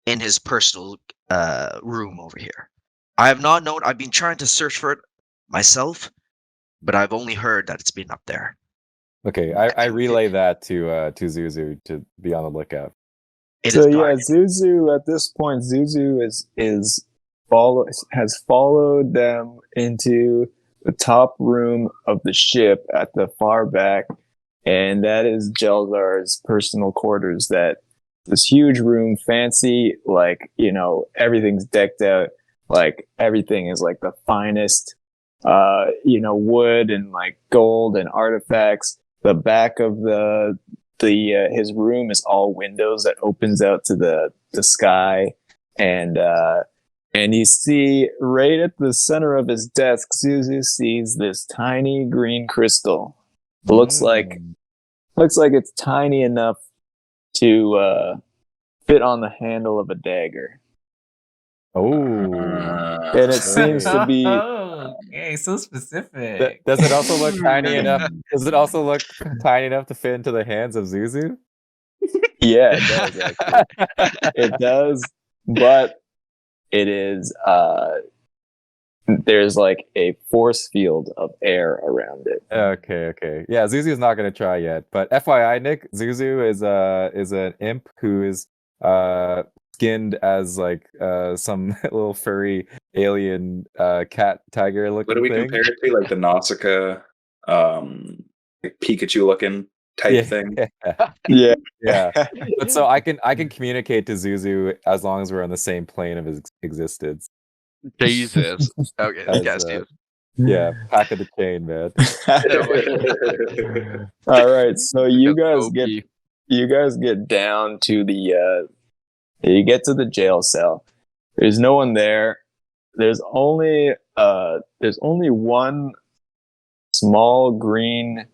in his personal room over here. I have not known. I've been trying to search for it myself, but I've only heard that it's been up there. Okay, I relay that to Zuzu to be on the lookout. It so is yeah, guarded. Zuzu at this point, Zuzu has followed them into the top room of the ship at the far back, and that is Jelzar's personal quarters. That this huge room, fancy, like everything's decked out, like everything is like the finest, wood and like gold and artifacts. The back of his room is all windows that opens out to the sky, and you see right at the center of his desk, Zuzu sees this tiny green crystal. Looks like it's tiny enough to fit on the handle of a dagger, Oh, and it seems to be. Oh, okay, so specific. does it also look tiny enough? Does it also look tiny enough to fit into the hands of Zuzu? Yeah, it does actually. It does, but it is there's like a force field of air around it. Okay. Yeah, Zuzu's not gonna try yet. But FYI, Nick, Zuzu is an imp who is skinned as like some little furry alien cat tiger looking What do we thing. compare it to? Like the Nausicaa, like Pikachu looking type thing. Yeah. Yeah. But so I can communicate to Zuzu as long as we're on the same plane of his existence. Jesus. Okay, As, you guys do. Yeah, pack of the chain, man. All right, so you That's guys get down to you get to the jail cell. There's no one there. There's only one small green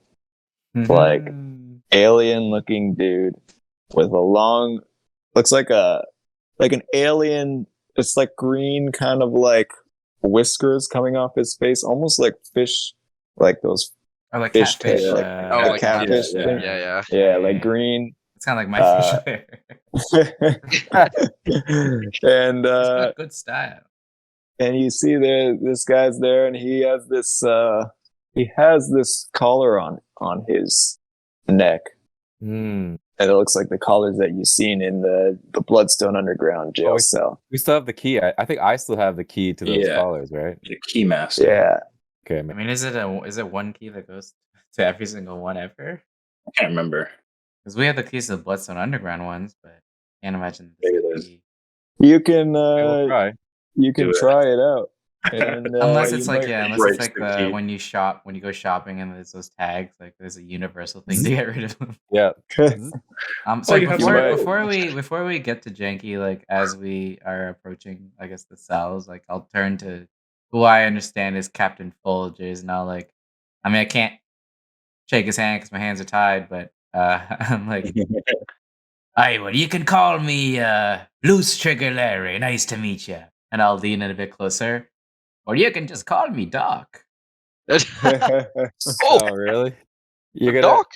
like alien looking dude with a long, looks like an alien. It's like green, kind of like whiskers coming off his face, almost like fish, like those Or like fish catfish. tail, Oh, like catfish yeah, thing. Yeah. Yeah, like green. It's kind of like my facial hair. And It's got good style. and you see this guy's there, and he has he has this collar on his neck, Hmm. and it looks like the collars that you've seen in the Bloodstone Underground jail Oh, cell. We still have the key. I think I still have the key to those Yeah. collars, right? The keymaster. Yeah, Okay. I mean, is it one key that goes to every single one ever? I can't remember. Because we have the keys to the Bloodstone Underground ones, but can't imagine Maybe the it is. key. you can We'll try. you can Do it. try it out, and Unless you it's like might- unless breaks it's like the key. when you go shopping and there's those tags, like there's a universal thing to get rid of them. Yeah. So you have to- before we get to Janky, like as we are approaching, I guess the cells, like I'll turn to who I understand is Captain Folgers, and I'll like, I mean, I can't shake his hand because my hands are tied, but I'm like, "Aye, well, you can call me Loose Trigger Larry. Nice to meet you." And I'll lean in a bit closer, or you can just call me Doc. Oh, really? You're gonna Doc.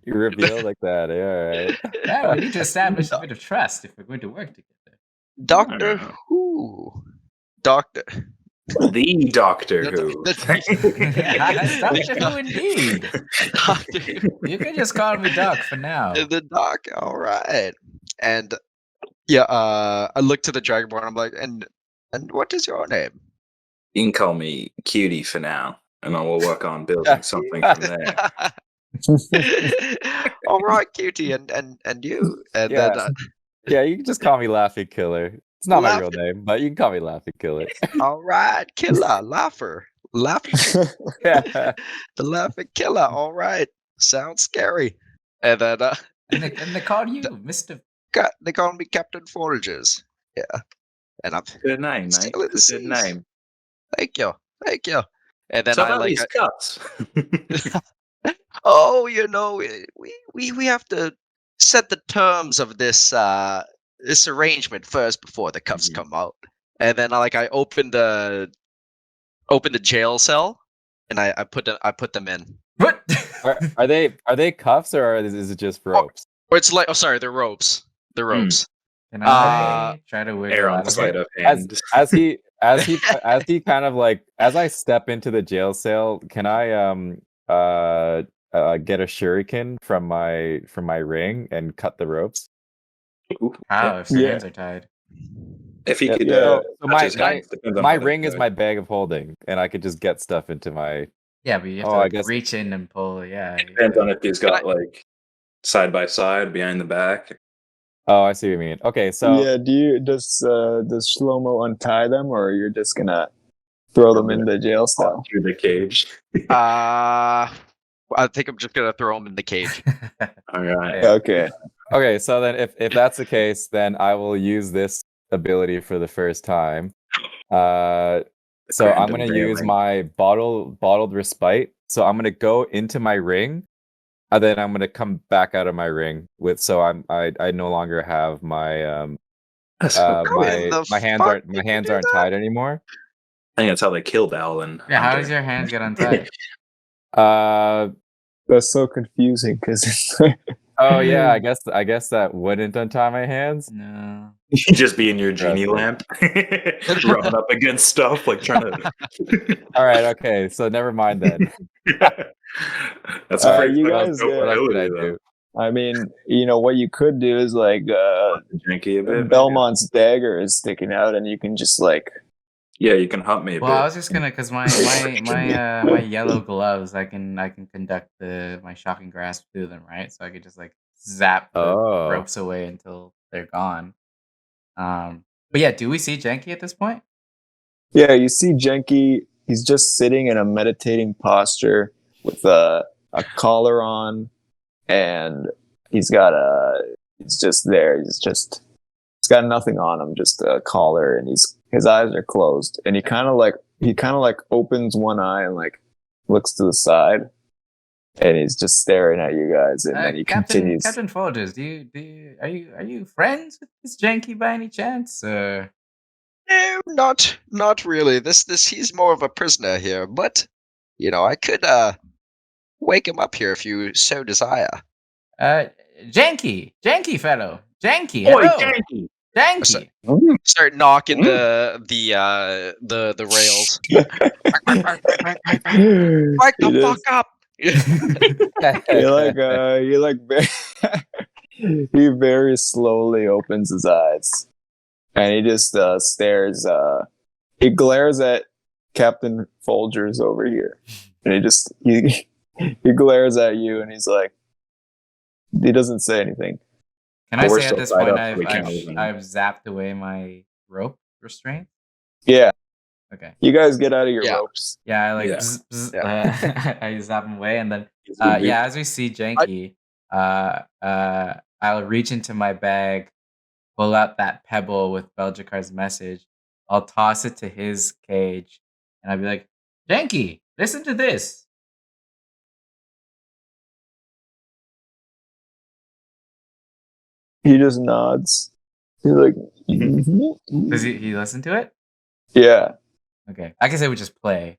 you reveal like that? Yeah, all right. Yeah, we need to establish a bit of trust if we're going to work together. Doctor Who. Doctor. The Doctor Who. It's Doctor Who indeed. Doctor Who. You can just call me Doc for now. The Doc. All right. And yeah, I look to the Dragonborn. I'm like, and what is your name? You can call me Cutie for now, and I will work on building something from there. All right, cutie, and you, and Yeah. then Yeah, you can just call me Laughing Killer. It's not my real Laughing- name, but you can call me Laughing Killer. all right, killer, laugher, laughing, Yeah. the laughing killer. All right, sounds scary. And then And they call you Mr. they call me Captain Folgers. Yeah, and I'm Good name, mate. Still in the Good seas. name. thank you. And then So I about like, these cuts. oh, you know, we have to set the terms of this this arrangement first before the cuffs Mhm. come out. And then I open the jail cell and I put them in. What? Are they cuffs or is it just ropes? Or it's like, oh sorry, they're ropes. They're Hmm. ropes. Can I try to wiggle Air on out of sleight it? of hand. As he kind of like as I step into the jail cell, can I get a shuriken from my ring and cut the ropes? Ooh, How if your Yeah. hands are tied? If he Yeah, could, yeah. So touch my his hands, depends on my how they ring is go. my bag of holding, and I could just get stuff into my. Yeah, but you have Oh, to I like, guess- reach in and pull. Yeah. you Depends gotta- on if he's got like side by side, behind the back. Oh, I see what you mean. Okay, so yeah. Does Shlomo untie them, or you're just gonna throw them in the jail cell? Through the cage. I think I'm just gonna throw them in the cage. All right. Yeah. Okay. okay, so then if that's the case, then I will use this ability for the first time. So I'm Grand gonna use unveiling. my bottled respite. So I'm gonna go into my ring, and then I'm gonna come back out of my ring with. So I no longer have my That's so cool. my hands fuck aren't did you do that? tied anymore. I think that's how they killed Alan. Yeah, how Hunter. does your hands get untied? That's so confusing because Oh yeah, I guess that wouldn't untie my hands. No. You just be in your genie Interesting. lamp, rubbing up against stuff, like trying to. All right, okay, so never mind then. That's a pretty you fucking guys, dope What else ability, could I though. do? I mean, what you could do is like Janky a bit. maybe. Belmont's dagger is sticking out, and you can just like Yeah, you can hunt me a Well, I bit. was just gonna, cause my yellow gloves, I can conduct my shocking grasp through them, right? So I could just like zap the Oh. ropes away until they're gone. But yeah, do we see Janky at this point? yeah. You see Jenki. He's just sitting in a meditating posture with a collar on, and he's just there. He's got nothing on him, just a collar, and his eyes are closed, and he kind of like opens one eye and like looks to the side, and he's just staring at you guys, and then he continues. Captain Folgers, are you friends with this Janky by any chance? No, not really. This he's more of a prisoner here, but I could wake him up here if you so desire. Janky fellow, Janky, Oi, hello, Janky! Janky. Start knocking the rails. Wake He the fuck just- up! He like he very slowly opens his eyes, and he just stares. He glares at Captain Folgers over here, and he glares at you, and he's like, he doesn't say anything. Can I We're say at still this tied point up, we can't even- I've zapped away my rope restraint? Yeah, Okay. you guys get out of your Yeah. ropes. Yeah, I like Yeah. bzz, bzz, Yeah. I zap him away, and then He's a good yeah, as we see Janky, I'll reach into my bag, pull out that pebble with Belgicar's message. I'll toss it to his cage, and I'll be like, Janky, listen to this. He just nods. He's like, Does he listen to it? yeah, Okay. I guess it would just play.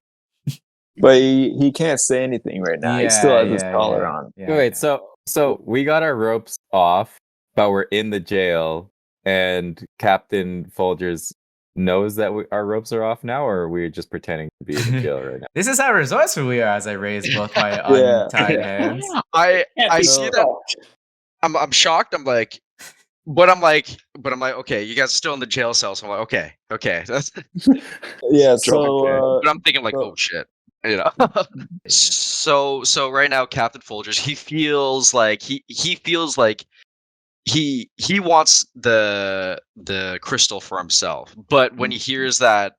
but he can't say anything right now. He still has his collar on. Yeah, Wait, yeah. so we got our ropes off, but we're in the jail, and Captain Folgers knows that our ropes are off now, or are we just pretending to be in the jail right now? This is how resourceful we are as I raise both my Yeah. untied hands. I be see that. I'm shocked. I'm like, okay, you guys are still in the jail cell. So I'm like, okay. That's, Yeah, Drunk, but I'm thinking like, well- oh shit, you know. So right now, Captain Folgers, he feels like he wants the crystal for himself, but when he hears that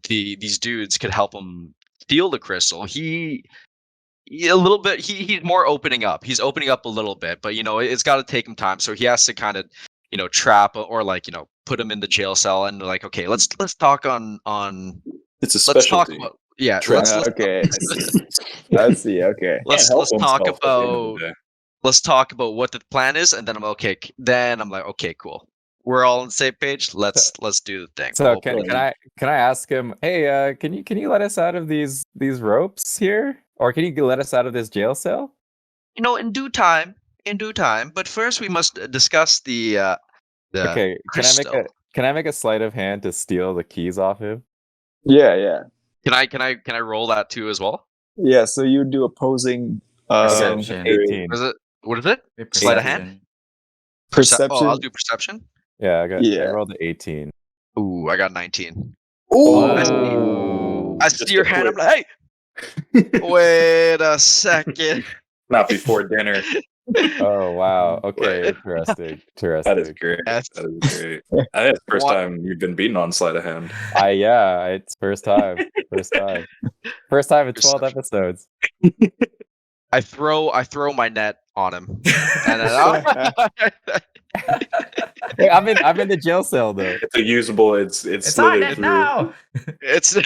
these dudes could help him steal the crystal, he's more opening up. He's opening up a little bit, but it's got to take him time. So he has to kind of trap or put him in the jail cell and like, okay, let's talk on It's a let's talk specialty. about yeah. Trap. Let's okay. I see. Okay. let's Can't help talk himself at the end of the about day. let's talk about what the plan is, and then I'm okay. Then I'm like, okay, cool. We're all on the same page. Let's do the thing. So We'll can play. I ask him? Hey, can you let us out of these ropes here, or can you let us out of this jail cell? In due time. But first, we must discuss the Okay, crystal. can I make a sleight of hand to steal the keys off him? Yeah. Can I roll that too as well? Yeah, so you do opposing Perception. 18. What is it? Wait, Sleight of perception. hand? perception. I'll do perception. Yeah, I Yeah. rolled an 18. Ooh, I got 19. Whoa. I see your hand. I'm like, hey, wait a second. Not before dinner. Oh wow. Okay, That interesting. is Interesting. great. That's- That is great. I think it's the first What? time you've been beaten on sleight of hand. Yeah, it's first time. First time. First time in 12 episodes. I throw my net on him, and then Hey, I'm in the jail cell though. It's a usable. It's It's on slithered it through. now. it's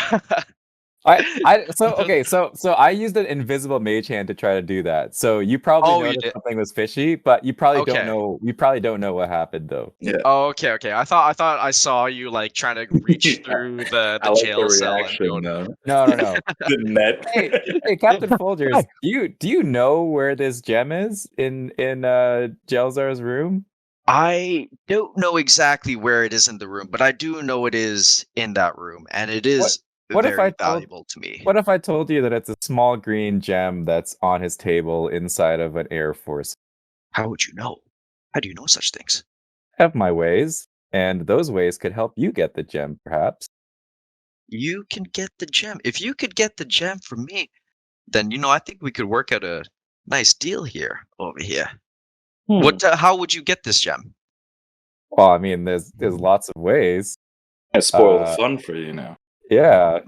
So I used an invisible mage hand to try to do that. So you probably Oh, you noticed did. something was fishy, but you probably Okay. don't know. You probably don't know what happened though. Oh, okay. I thought I saw you like trying to reach through the I like jail the cell and reaction, go. though. No. The net. Hey, Captain Folgers, do you know where this gem is in Jelzar's room? I don't know exactly where it is in the room, but I do know it is in that room, and it is What if very I told- valuable to me. What if I told you that it's a small green gem that's on his table inside of an Air Force? How would you know? How do you know such things? I have my ways, and those ways could help you get the gem, perhaps. You can get the gem. If you could get the gem from me, then I think we could work out a nice deal here over here. How would you get this gem? Well, I mean, there's lots of ways. I spoil the Uh, fun for you now. Yeah,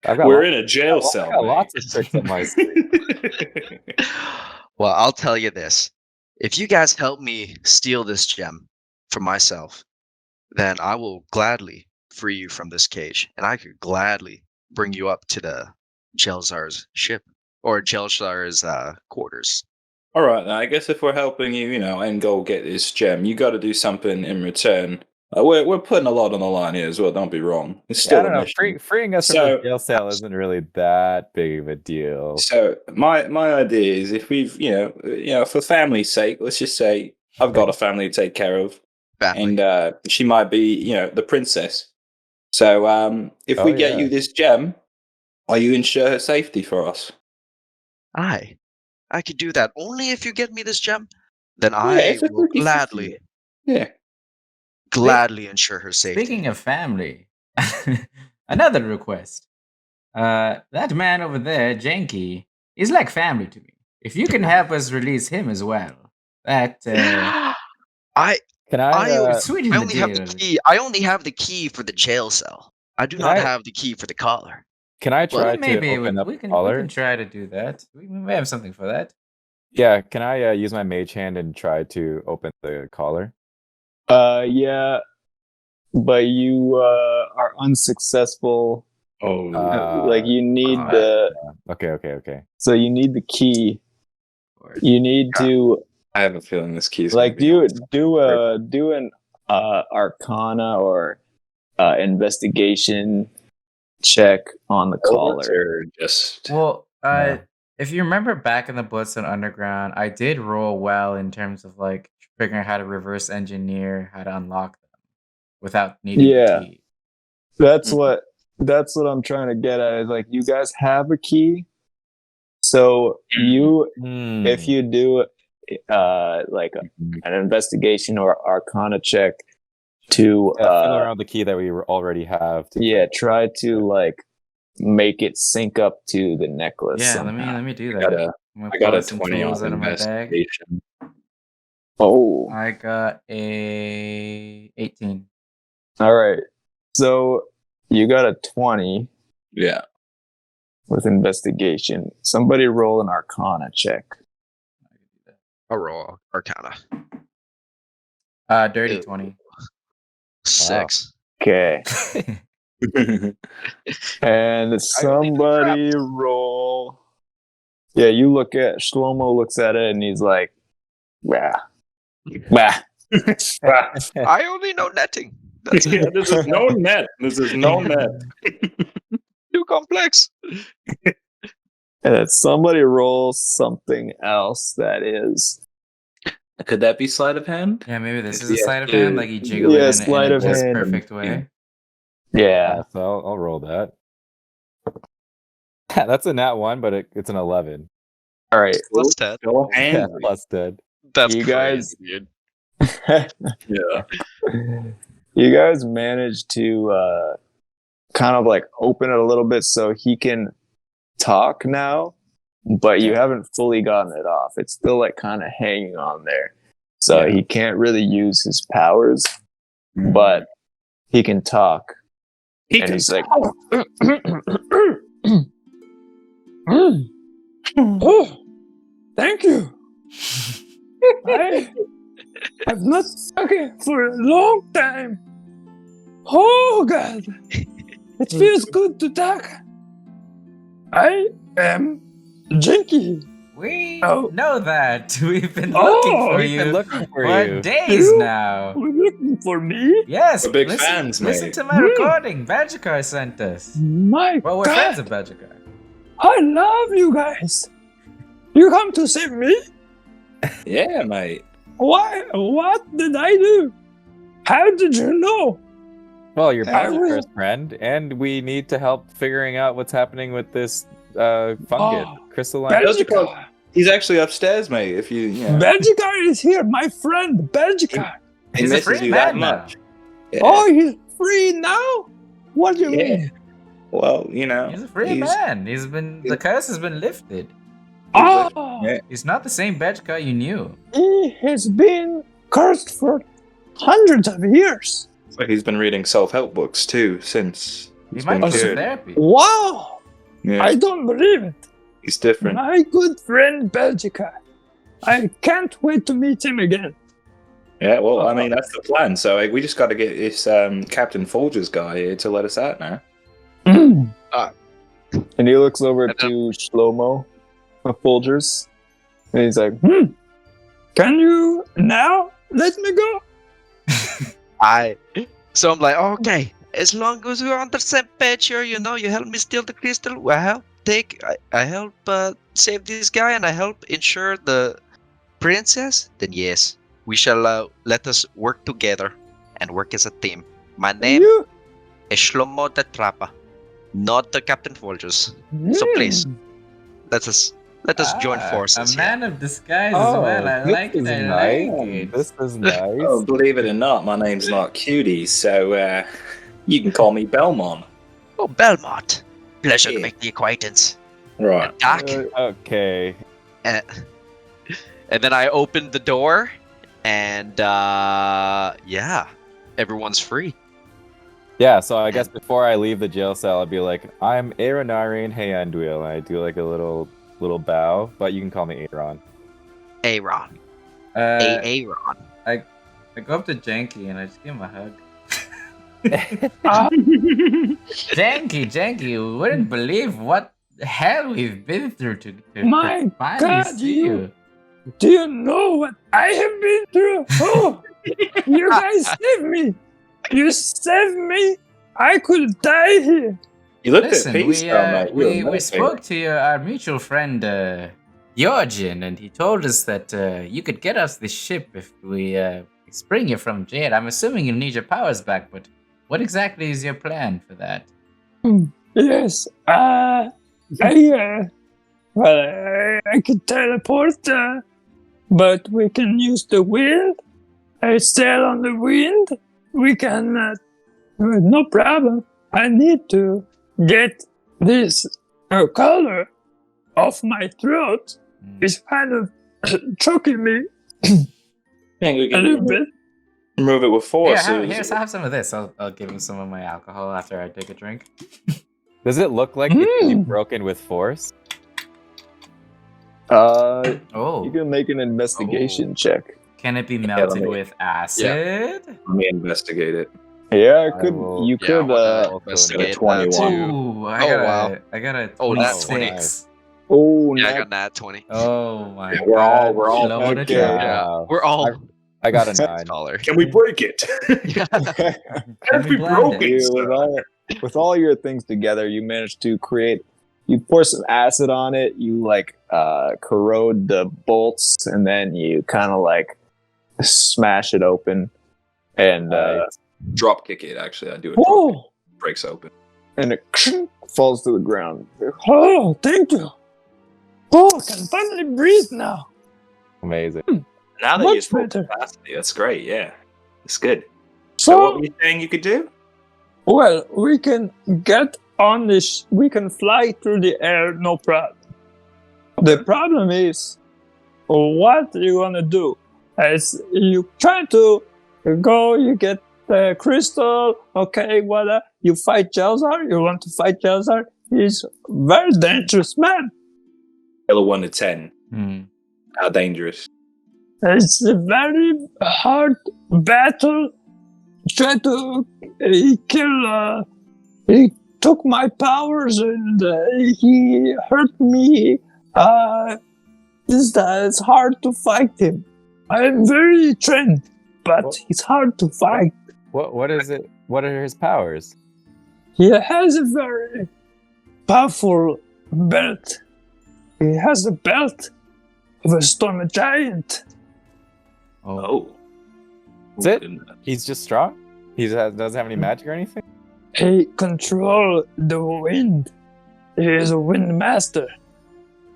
We're in a jail I cell. got mate. lots of tricks up my sleeve. Well, I'll tell you this. If you guys help me steal this gem for myself, then I will gladly free you from this cage, and I could gladly bring you up to the Jelzar's ship or Jelzar's quarters. All right, now I guess if we're helping you, and go get this gem, you got to do something in return. We're putting a lot on the line here as well. Don't be wrong. It's I still don't a know. mission. Freeing us from So- the jail cell isn't really that big of a deal. So my idea is if we've for family's sake, let's just say I've got a family to take care of. Family. and she might be, the princess. So if we get you this gem, are you ensure her safety for us? I could do that only if you get me this gem. Then Yeah, I it's a will 50-50. gladly Yeah. ensure her safety. Speaking of family, another request. That man over there, Janky, is like family to me. If you can help us release him as well, that I Can I? sweeten I the only have the deal. key. I only have the key for the jail cell. I do Can not I- have the key for the collar. Can I Well, try Maybe to open up we the can collar? try to do that. We may have something for that. Yeah. Can I use my mage hand and try to open the collar? Yeah, but you are unsuccessful. Oh, Like you need uh, the Okay. so you need the key. You need to I have a feeling this key is like gonna be do an arcana or investigation check on the collar. or just Well, Yeah. if you remember back in the Bloodstone Underground, I did roll well in terms of like figuring out how to reverse engineer how to unlock them without needing Yeah. the key. That's what I'm trying to get at. Is like you guys have a key, so if you do like an investigation or arcana check to fiddle around the key that we already have. try to like make it sync up to the necklace. Yeah, somehow. let me do I that. got a, I'm gonna I got pull a some 20 tools on out of my bag. investigation. Oh, I got a 18. all right. So you got a 20 Yeah. with investigation. Somebody roll an arcana check. I'll roll Arcana. Dirty Ew. 20. 6. Okay. And somebody roll. Yeah, you look at Shlomo looks at it and he's like, "Bah, bah." I only know netting. That's it. This is no net. This is no net. Too complex. And somebody roll something else that is. Could that be sleight of hand? Yeah, maybe this If is a you have sleight of to- hand. Like you jiggle Yeah, it in sleight a of just hand. perfect way. Yeah. So I'll roll that. That's a nat 1, but it's an 11. All right. Plus 10. Go Yeah, hand. plus 10. That's You crazy, guys- dude. Yeah. You guys managed to kind of like open it a little bit so he can talk now, but you haven't fully gotten it off. It's still like kind of hanging on there. So he can't really use his powers, but he can talk. He And can he's like, Oh, thank you. I have not talking for a long time. Oh God, it feels good to talk. I am Jinky. We Oh. know that. We've been Oh, looking for We've you been looking for for you. days You- now. We're looking for me. Yes, We're big listen, fans, listen mate. to my recording. Badgercar sent us. My Well, we're God, friends of Badgercar. I love you guys. You come to save me? Yeah, mate. Why? What did I do? How did you know? Well, you're I will- Badger's friend, and we need to help figuring out what's happening with this fungus, Oh, crystalline. Belgica. He's actually upstairs, mate. If you, Belgica is here, my friend. Belgica. he He's a misses free you that man now. much. Yeah. Oh, he's free now? What do you Yeah. mean? Well, He's a free man. The curse has been lifted. Oh, Yeah. He's not the same Badgercar you knew. he has been cursed for hundreds of years. So he's been reading self-help books too since He he's might been go to cured. therapy. Wow, Yeah, I don't believe it. he's different. My good friend Belgica. I can't wait to meet him again. Yeah, well, I mean that's the plan. So we just got to get this Captain Folgers guy here to let us out now. and he looks over And, to Shlomo Folgers, and he's like, Can you now let me go? So I'm like, okay, as long as we're on the same page here, you help me steal the crystal, I help I help save this guy, and I help ensure the princess, then yes, We shall let us work together and work as a team. My And name you? is Shlomo the Trappa, not the Captain Folgers. So please, let us join A forces here. man of disguise as well. I this like it. is I nice. like it. This is nice. Oh, believe it or not, my name's not Cutie, so you can call me Belmont. Oh, Belmont. Pleasure to Yeah. make the acquaintance. Right. Doc. Okay. And then I opened the door, and yeah, everyone's free. Yeah, so I guess before I leave the jail cell, I'll be like, I'm Aaronarian Heyanduil, and I do like a little bow, but you can call me Aaron. Aaron. Aaron. I go up to Janky and I just give him a hug. Janky, you wouldn't believe what the hell we've been through to My finally God, see you. Do you know what I have been through? Oh, you guys saved me. You saved me. I could die here. You looked Listen, at peace, mate. we spoke to our mutual friend Georgian, and he told us that you could get us this ship if we spring you from jail. I'm assuming you'll need your powers back, but what exactly is your plan for that? Yes. I can teleport, but we can use the wind. I sail on the wind. We can. No problem. I need to get this color off my throat. It's kind of choking me think we a can little bit. remove it with force. Here, have some of this. I'll give him some of my alcohol after I take a drink. Does it look like it can be broken with force? Oh, You can make an investigation check. can it be let melted me- with acid? Let me investigate it. Yeah, it I could. will- You Yeah, could. I wanna also investigate 21. that too. Ooh, wow. I got a Oh, nat 26. Oh, Yeah, I nat- got nat 20. Oh my We're all- god. we're all- Shlomo the okay. Trapper. Yeah, Wow. we're all I got a 9. scholar. Can we break it? Can we blend it? You, with all your things together, you manage to create. You pour some acid on it. You like corrode the bolts, and then you kind of like smash it open, and Drop kick it, actually. I do it. Oh, Breaks open. and it falls to the ground. oh, thank you. Oh, I can finally breathe now. Amazing. Now that Much you're full better. capacity, that's great, yeah. It's good. So So, what were you saying you could do? well, we can get on this. We can fly through the air, no problem. The problem is, what you gonna do? As you try to go, you get the crystal. Okay, whatever. You fight Jelzar. You want to fight Jelzar? He's a very dangerous man. Scale of 1 to 10. Hmm. How dangerous? It's a very hard battle. Try to he kill. He took my powers and he hurt me. It's hard to fight him. I am very trained, but Well- it's hard to fight. What is it? What are his powers? He has a very powerful belt. He has the belt of a storm giant. Oh. Oh. That's it? He's just strong? He doesn't have any magic or anything? He controls the wind. He is a wind master.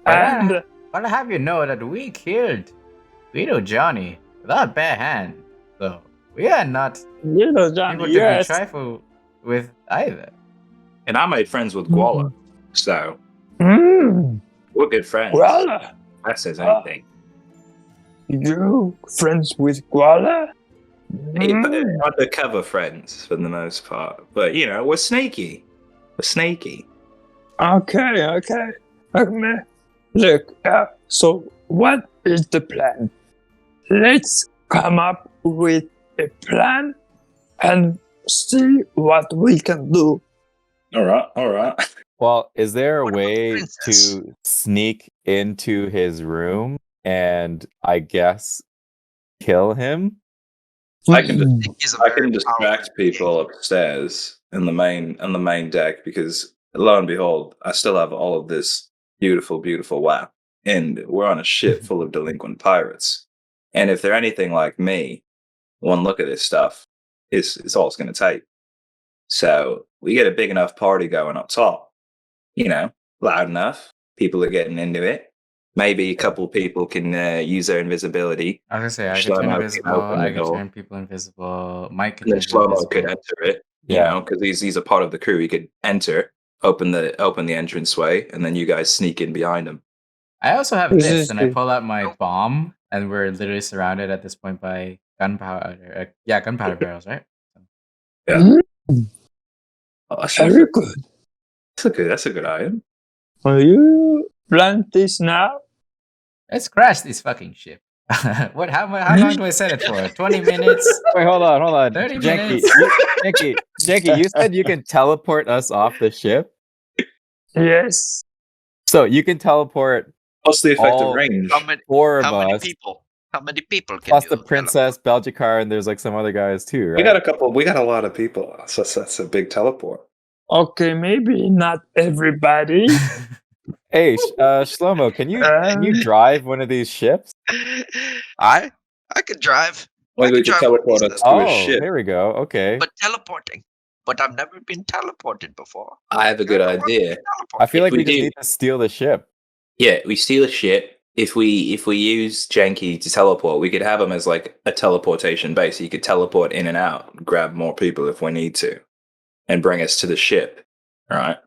And I'll have you know that we killed Guido Johnny without bare hand. So we are not little Johnny, people to yes. be trifled with either. And I made friends with Guala, so we're good friends. Guala, That says anything. you friends with Guala? Hey, but undercover friends for the most part. But, you know, we're sneaky. We're sneaky. Okay. Look, so what is the plan? Let's come up with a plan and see what we can do. All right. Well, is there a What about the way princess? to sneak into his room and I guess kill him? I can He's a I very can distract powerful people king. upstairs in the main deck because lo and behold, I still have all of this beautiful WAP. And we're on a ship full of delinquent pirates. And if they're anything like me, one look at this stuff is all it's going to take. So we get a big enough party going up top, loud enough. People are getting into it. Maybe a couple people can use their invisibility. I was gonna say I could turn Shlomo can invisible. open the I could door. turn people invisible. Mike could And then turn people Shlomo could invisible. enter it, because he's a part of the crew. He could enter, open the entranceway, and then you guys sneak in behind him. I also have This this, is and I the- pull out my bomb, and we're literally surrounded at this point by gunpowder. Gunpowder barrels, right? Yeah. Oh, that's Very good. That's a good item. Will you plant this now? Let's crash this fucking ship. What? How long do I set it for? 20 minutes? Wait, hold on. 30 Janky, minutes. Janky, you said you can teleport us off the ship? Yes. So you can teleport What's the effective all range? four of How many us, people? How many people can plus you the princess, Belgicar, and there's like some other guys too, right? We got a lot of people. So that's a big teleport. Okay, maybe not everybody. Hey, Shlomo, can you drive one of these ships? I could drive. Maybe we could could drive one of teleport these us things. to a Oh, ship. here we go. Okay. But teleporting. But I've never been teleported before. I have a good idea. I feel If like we we just do- need to steal the ship. Yeah, we steal a ship. If we use Janky to teleport, we could have him as like a teleportation base. He could teleport in and out, grab more people if we need to, and bring us to the ship. All right,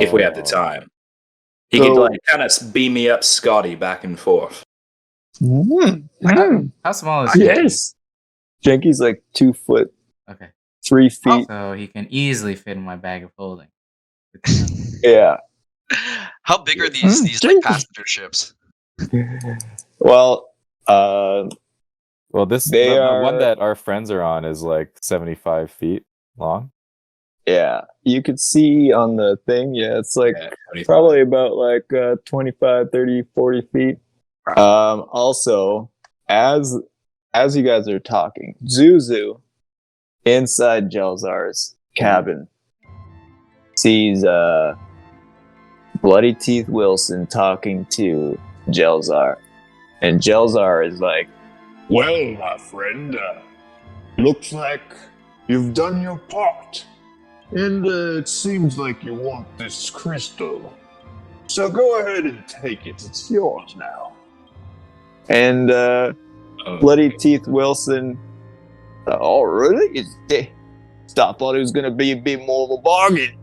if we have the Oh. time. He could like kind of beam me up Scotty back and forth. How small is Janky? Yes. Janky's like 2 foot, Okay. 3 feet. So he can easily fit in my bag of holding. Yeah. How big are these like Janky. passenger ships? Well, Well, the are one that our friends are on is like 75 feet long. yeah. You could see on the thing. Yeah, it's like Yeah, probably about like 25, 30, 40 feet. Also, as you guys are talking, Zuzu inside Jelzar's cabin sees Bloody Teeth Wilson talking to Jelzar, and Jelzar is like, Well, my friend, looks like you've done your part. And it seems like you want this crystal. So go ahead and take it. It's yours now. and Bloody Teeth Wilson, oh really? I thought it was gonna be a bit more of a bargain.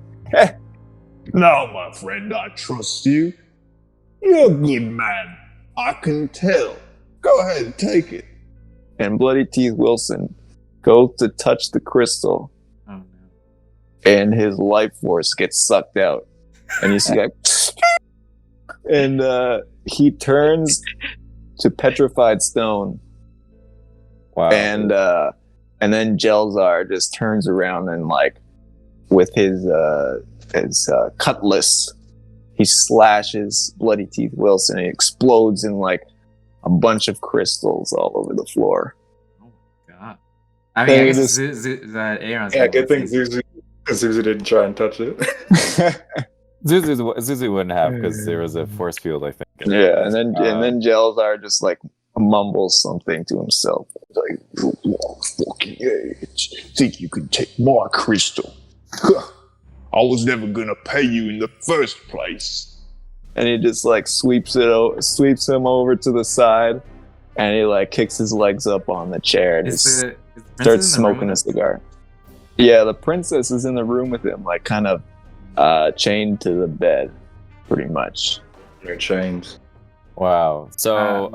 Now, my friend, I trust you. You're a good man. I can tell. Go ahead and take it. And Bloody Teeth Wilson goes to touch the crystal, Oh no. and his life force gets sucked out. And you see like, and he turns to petrified stone. Wow. And then Jelzar just turns around and like with his cutlass, he slashes Bloody Teeth Wilson. And he explodes in like a bunch of crystals all over the floor. Oh my god. I mean, I They guess just- that Aaron's Yeah, like, good thing "This is- Zuzu didn't try and touch it. Zuzu wouldn't have because there was a force field, I think. Yeah, and then Jelzar just like mumbles something to himself. Like, you fucking age. Think you can take my crystal? I was never gonna pay you in the first place. And he just like sweeps him over to the side, and he like kicks his legs up on the chair and Is just the princess starts in the room smoking a with us? cigar. Yeah, the princess is in the room with him, like kind of chained to the bed, pretty much. Your chains. Wow. So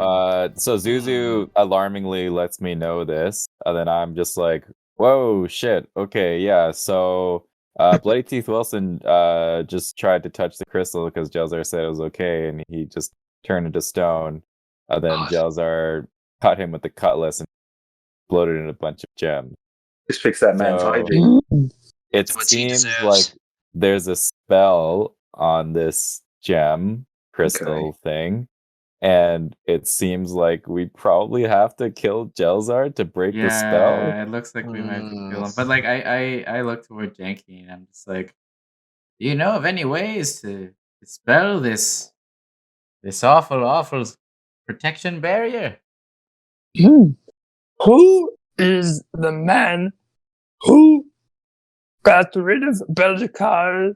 so Zuzu alarmingly lets me know this, and then I'm just like, whoa, shit. Okay, yeah. So Bloody Teeth Wilson just tried to touch the crystal because Jelzar said it was okay, and he just turned into stone. And then Jelzar cut him with the cutlass and exploded in a bunch of gems. Just fix that man's So- hygiene. It That's what he seems deserves. like there's a spell on this gem crystal thing, and it seems like we probably have to kill Jelzar to break the spell. Yeah, it looks like we might have to kill him. But like I look toward Janky and I'm just like, do you know of any ways to dispel this awful protection barrier? Who is the man who got rid of Belgicar?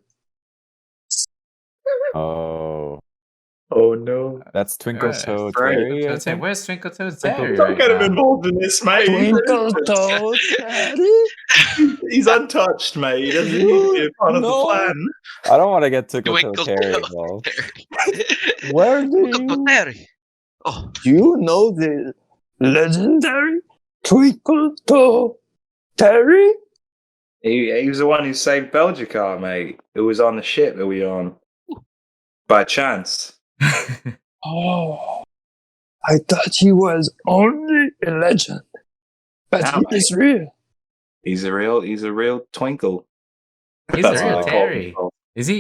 Oh, Oh no. that's Twinkle Toe Right. Terry, I think. Where's Twinkle Toes Twinkle Terry Toe- Don't right get him now? involved in this, mate. Twinkle Toes Terry? He's untouched, mate. He doesn't need to be a part of the No. plan. I don't want to get Twinkle Toe Twinkle Terry Toe involved. Terry. Where do Twinkle Toe you, Terry. Oh, do you know the legendary Twinkle Toe Terry? He was the one who saved Belgicar, mate. Who was on the ship that we on. By chance. Oh, I thought he was only a legend, but Nah, he is real. He's a real twinkle. He's That's a what real they call Terry. himself.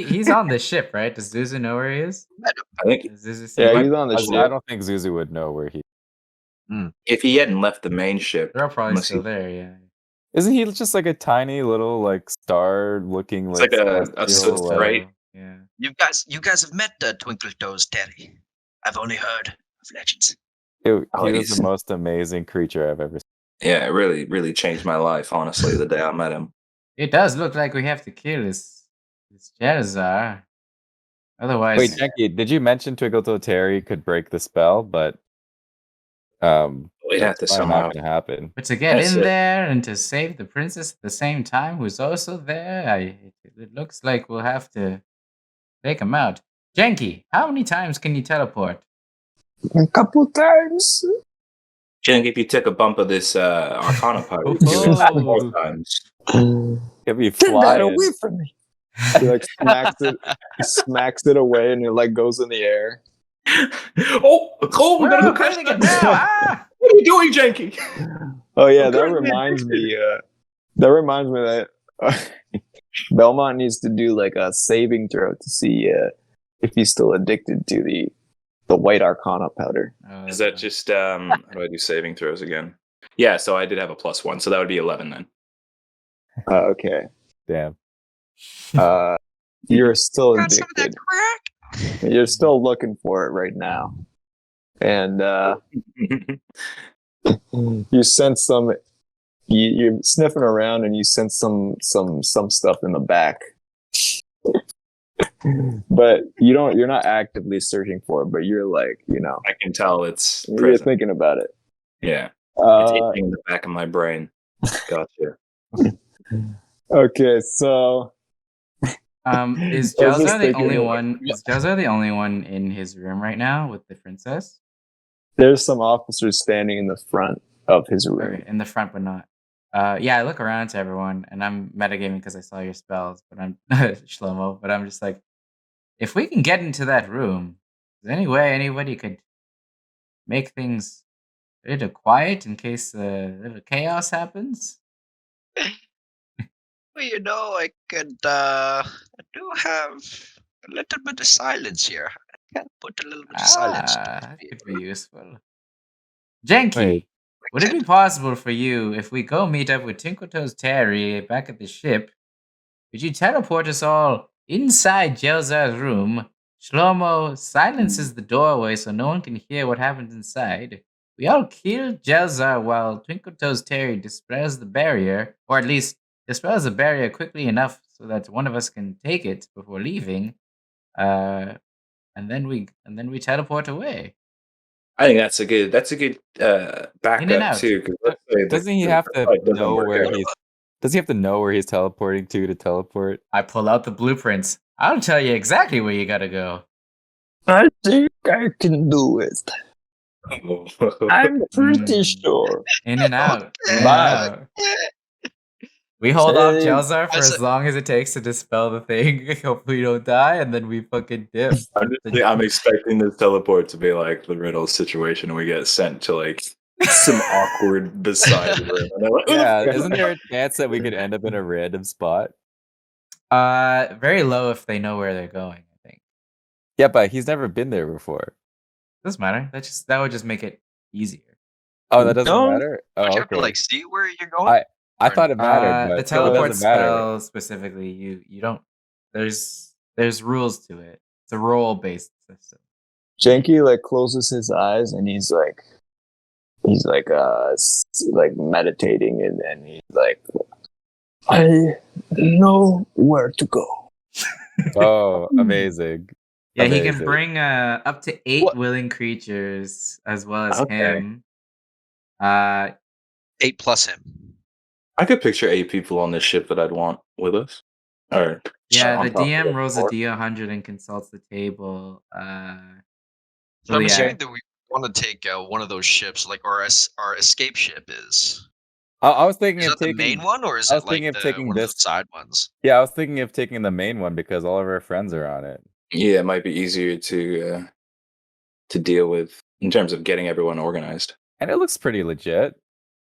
He's on this ship, right? Does Zuzu know where he is? I think Does Zuzu see Yeah, him? he's on the I ship. don't think Zuzu would know where he. if he hadn't left the main ship, They're all probably unless still he- there, yeah. Isn't he just like a tiny little like star-looking It's like like a celestial, soot, right? Yeah. you guys have met Twinkle Toes Terry. I've only heard of legends. He Oh, was he's- the most amazing creature I've ever seen. Yeah, it really changed my life, honestly, the day I met him. It does look like we have to kill this Jelzar. Otherwise, Wait, Jackie, did you mention Twinkle Toe Terry could break the spell? But We'd have to that's probably somehow. not going to happen. but to get That's in it. there and to save the princess at the same time, who's also there, it looks like we'll have to take him out. Janky, how many times can you teleport? A couple times. Jink, if you took a bump of this Arcana powder, you could do it Oh. more times. He'll be Get that flying. away from me. He like smacks it away, and it like goes in the air. Oh, we Where gotta are go we catch putting it that. now? Ah! What are you doing, Janky? Oh yeah, I'm that currently reminds me. addicted. That reminds me that Belmont needs to do like a saving throw to see if he's still addicted to the white Arcana powder. Oh, Is that just how do I do saving throws again? Yeah, so I did have a +1, so that would be 11 then. Okay. Damn. You're still Got some of that addicted. crack. You're still looking for it right now, and you sense some. You're sniffing around, and you sense some stuff in the back. But you're not actively searching for it, but you're like, I can tell it's you're present. thinking about it. Yeah, it's Uh, itching in the back of my brain. Gotcha. okay, so Is I was just Jelzar the thinking only of- one? Is Jelzar the only one in his room right now with the princess? there's some officers standing in the front of his room. Okay, in the front, but not. Yeah, I look around to everyone, and I'm metagaming because I saw your spells, but I'm Shlomo. But I'm just like, if we can get into that room, is there any way anybody could make things a little quiet in case a little chaos happens? Well, I could. I do have a little bit of silence here. I can put a little bit of silence. That could be useful. Janky, Wait. would it be possible for you if we go meet up with Tinkletoes Terry back at the ship? Could you teleport us all inside Jelzar's room? Shlomo silences the doorway so no one can hear what happens inside. We all kill Jelzar while Twinkletoes Terry dispels the barrier, or at least dispels the barrier quickly enough so that one of us can take it before leaving. And then we teleport away. I think that's a good In and backup out. too. 'Cause let's say Doesn't the- he the have to fight doesn't know work where out. he's? Does he have to know where he's teleporting to teleport? I pull out the blueprints. I'll tell you exactly where you gotta go. I think I can do it. I'm pretty sure. In and out. In and Bye. out. We hold off Hey. Jelzar for As as long as it takes to dispel the thing. Hope we don't die, and then we fucking dip. I'm expecting this teleport to be like the Riddle situation, and we get sent to like some awkward beside room. And they're like, Yeah, isn't there a chance that we could end up in a random spot? Very low if they know where they're going. I think Yeah, but he's never been there before. doesn't matter. That would just make it easier. Oh, that doesn't No. matter. Oh, Don't you have to okay. see where you're going? I thought it mattered, but The it teleport doesn't matter. spell specifically, you don't. There's rules to it. It's a role based system. Janky like closes his eyes and he's like, he's like like meditating, and he's like, I know where to go. Oh, amazing. Yeah, he can Amazing. bring up to 8 What? willing creatures as well as Okay. him. 8 plus him. I could picture 8 people on this ship that I'd want with us. Or Yeah, on the top of DM it, rolls a or- D100 and consults the table. So Well, I'm yeah. assuming that we want to take one of those ships, like our escape ship is. I was thinking Is of that the taking. main one, or is I it was like thinking of taking one of this. the side ones? Yeah, I was thinking of taking the main one because all of our friends are on it. Yeah, it might be easier to deal with in terms of getting everyone organized. And it looks pretty legit.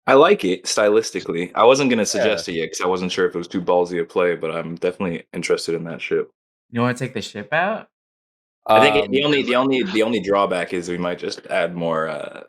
I like it stylistically. I wasn't going to suggest it yet because I wasn't sure if it was too ballsy a play, but I'm definitely interested in that ship. You want to take the ship out? I think the Um, only drawback is we might just add more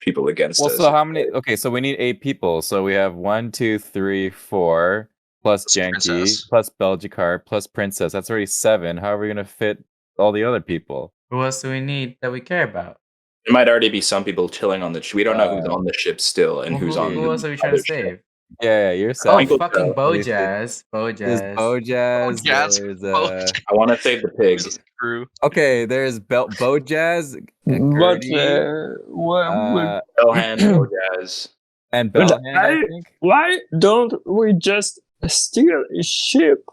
people against well, us. so how many? Okay, so we need 8 people. So we have 1, 2, 3, 4 plus Plus Janky Princess. plus Belgicar plus Princess. That's already 7. How are we gonna fit all the other people? Who else do we need that we care about? There might already be some people chilling on the ship. We don't know who's Uh, on the ship still and Well, who's who, on who else the are we trying to other ship. save? Yeah, you're Oh, set. Michael fucking Bell, let me see. Bojazz. There's Bojazz. Jazz. There's I want to save the pig. Crew. okay. There's Bojazz, But Gertie, Bellhand, Bojazz. and But Bellhand. I think. why don't we just steal a ship?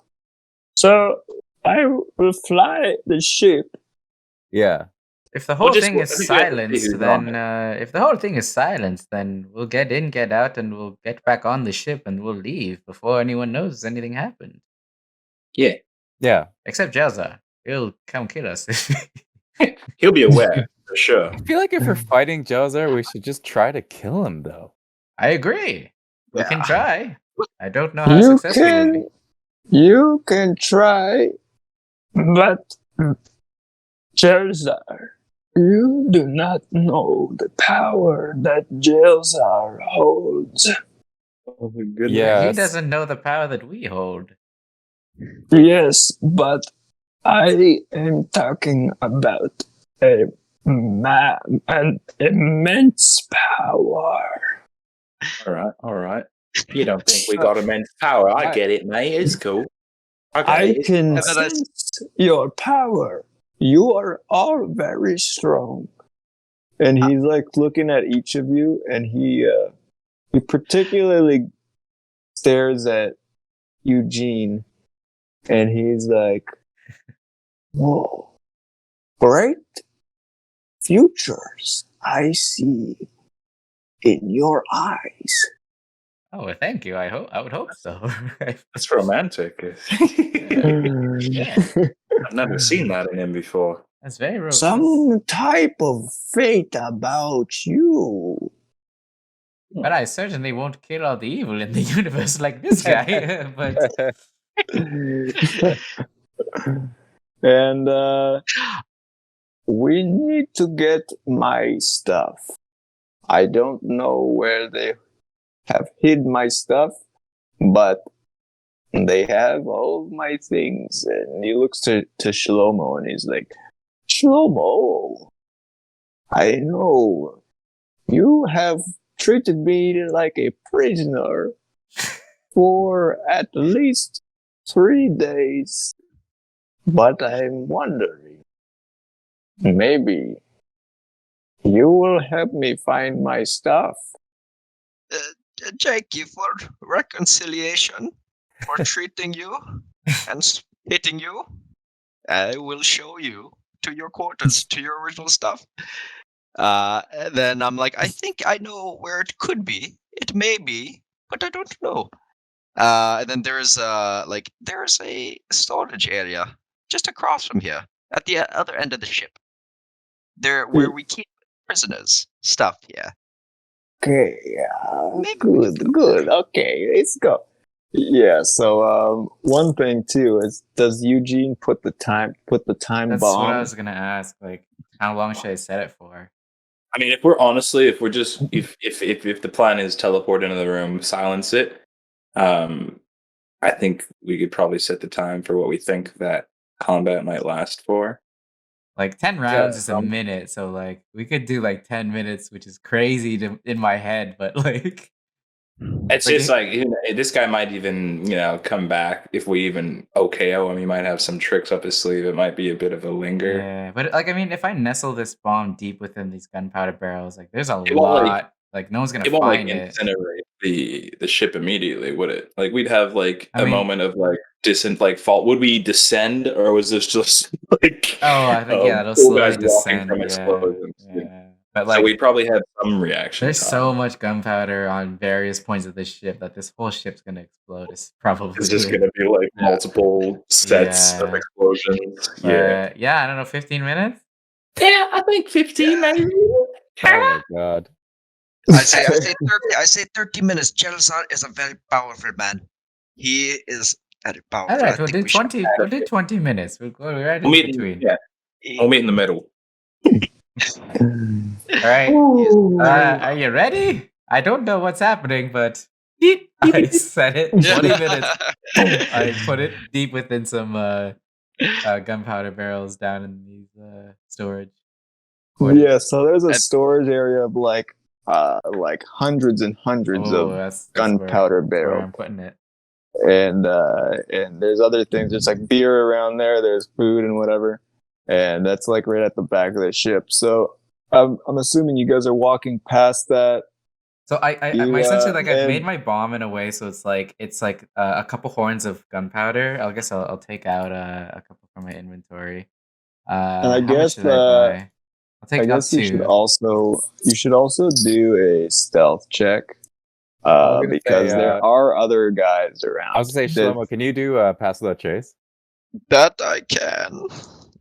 So I will fly the ship. Yeah. If the whole just- thing I is think we have to see silenced, who's on then if the whole thing is silenced, then we'll get in, get out, and we'll get back on the ship and we'll leave before anyone knows anything happened. Yeah, Yeah. Except Jelzar. He'll come kill us. he'll be aware for sure. I feel like if we're fighting Jelzar, we should just try to kill him, though. I agree. We can Yeah. try. I don't know how You successful we'll be. can, you can try, but Jelzar, you do not know the power that Jelzar holds. Oh my goodness. Yeah. He doesn't know the power that we hold. Yes, but I am talking about an immense power. All right. You don't think we got immense power? I get it, mate. It's cool. I can And then I- sense your power. You are all very strong. And he's like looking at each of you, and he particularly stares at Eugene, and he's like, "Whoa, great futures I see in your eyes." Oh, well, thank you. I would hope so. That's romantic. Yeah. I've never seen that in him before. That's very romantic. Some type of fate about you. But I certainly won't kill all the evil in the universe like this guy. But And we need to get my stuff. I don't know where they have hid my stuff, but they have all of my things. And he looks to Shlomo, and he's like, "Shlomo, I know you have treated me like a prisoner for at least 3 days. But I'm wondering, maybe you will help me find my stuff." Thank you for reconciliation, for treating you and hitting you. I will show you to your quarters, to your original stuff. And then I'm like, I think I know where it could be. It may be, but I don't know. And then there's a storage area just across from here, at the other end of the ship. There, where we keep prisoners stuff. Yeah. Okay, Maybe we good, can go good. Okay, let's go. Yeah. So one thing too is, does Eugene put the time that's what I bomb? was gonna ask. Like, how long should I set it for? I mean, if we're just if the plan is teleport into the room, silence it, I think we could probably set the time for what we think that combat might last for. Like 10 rounds is a minute, so like we could do like 10 minutes, which is crazy in my head, but like It's like just like this guy might even come back if we even OKO him. He might have some tricks up his sleeve. It might be a bit of a linger. yeah, but like I mean, if I nestle this bomb deep within these gunpowder barrels, like there's a It won't lot. Like no one's gonna it won't find it. incinerate the ship immediately, would it? Like we'd have like I a mean- moment of like fault. Would we descend, or was this just like Oh, I think yeah, it'll cool slowly guys walking descend. from Yeah, explosions? yeah. But So like we probably had some reaction. there's time. so much gunpowder on various points of the ship that this whole ship's gonna explode. It's probably It's just gonna be like multiple sets of Yeah. explosions. But yeah, I don't know, 15 minutes? Yeah, I think 15 maybe. Oh my god. I say 30 minutes. Jelzar is a very powerful man. He is very powerful. All right, I we'll think do we should- 20. We'll do 20 minutes. We'll go right in We'll meet between. we'll meet in the middle. All right. Are you ready? I don't know what's happening, but I said it. 20 minutes. I put it deep within some gunpowder barrels down in these storage. Yeah, so there's a storage area of like hundreds and hundreds of that's gunpowder where barrels. I'm putting it. And there's other things. There's like beer around there. There's food and whatever, and that's like right at the back of the ship. So I'm assuming you guys are walking past that. So essentially like I've and- made my bomb in a way so it's like a couple horns of gunpowder. I guess I'll take out a couple from my inventory. And I how guess much should I buy? I'll take I out guess you should 2. also do a stealth check. gonna Because say, there are other guys around. I was gonna say, Shlomo, can you do pass without chase? That I can.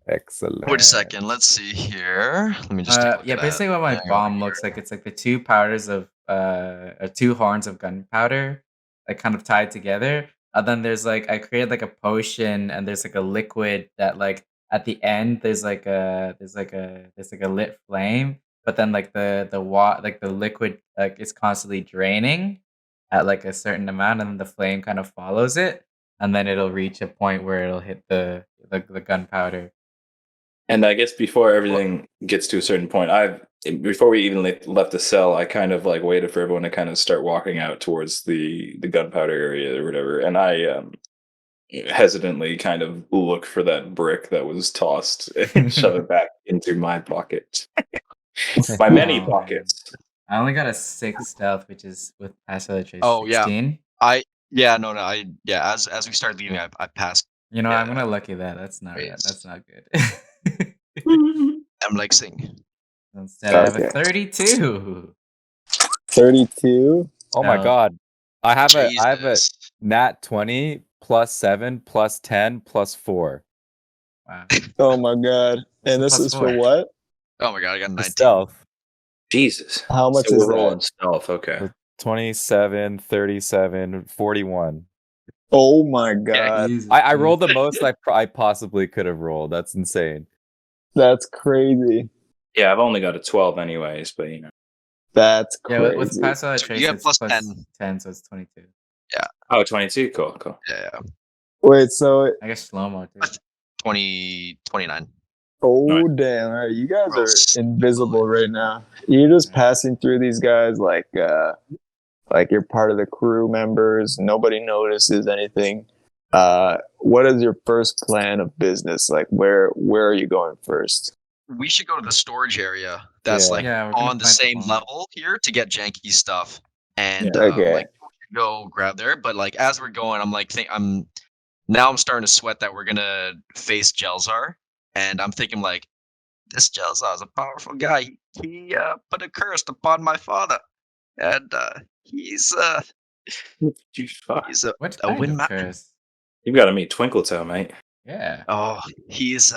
Excellent. Wait a second. Let's see here. Let me just take a look Yeah, at basically what my that. bomb looks like, it's like the 2 powders of or 2 horns of gunpowder, like kind of tied together. And then there's like I created like a potion, and there's like a liquid that like at the end there's like a lit flame, but then like the liquid like is constantly draining at like a certain amount, and then the flame kind of follows it, and then it'll reach a point where it'll hit the gunpowder. And I guess before everything gets to a certain point, before we even left the cell, I kind of like waited for everyone to kind of start walking out towards the gunpowder area or whatever, and I hesitantly kind of look for that brick that was tossed and shove it back into my pocket. My many pockets. I only got a 6 stealth, which is with pass without trace. Oh, yeah. 16. As we started leaving, I passed. You know, Yeah. I'm gonna lucky that. That's not Yes. that's not good. I'm like saying. Instead, I have a Okay. 32. 32. Oh my No. god. I have a Jesus. nat 20 plus 7 plus 10 plus 4. Wow. Oh my god! And this Plus is for 4. what? Oh my god, I got a The 19. stealth. Jesus. How much So is we're rolling that? stealth, okay. 27, 37, 41. Oh my god! Jesus, I rolled the most I possibly could have rolled. That's insane. That's crazy. Yeah, I've only got a 12 anyways, but That's Yeah, crazy. with pass without trace, You get it's plus plus 10. 10, so it's 22. Oh, 22, cool. Yeah, Wait, so I guess Shlomo too. 29. oh damn! All right, you guys are Gross. invisible right now. You're just passing through these guys like you're part of the crew members. Nobody notices anything. What is your first plan of business? Like, where are you going first? We should go to the storage area that's Yeah. like Yeah, we're gonna on the plant the same bomb. level here to get janky stuff. And Yeah. Okay. like we should go grab there. But like as we're going, I'm like I'm starting to sweat that we're gonna face Jelzar. And I'm thinking like this Jelzar is a powerful guy. He put a curse upon my father. And he's he's a What a kind wind of ma- curse? You've got to meet Twinkletoe, mate. Yeah. Oh, he's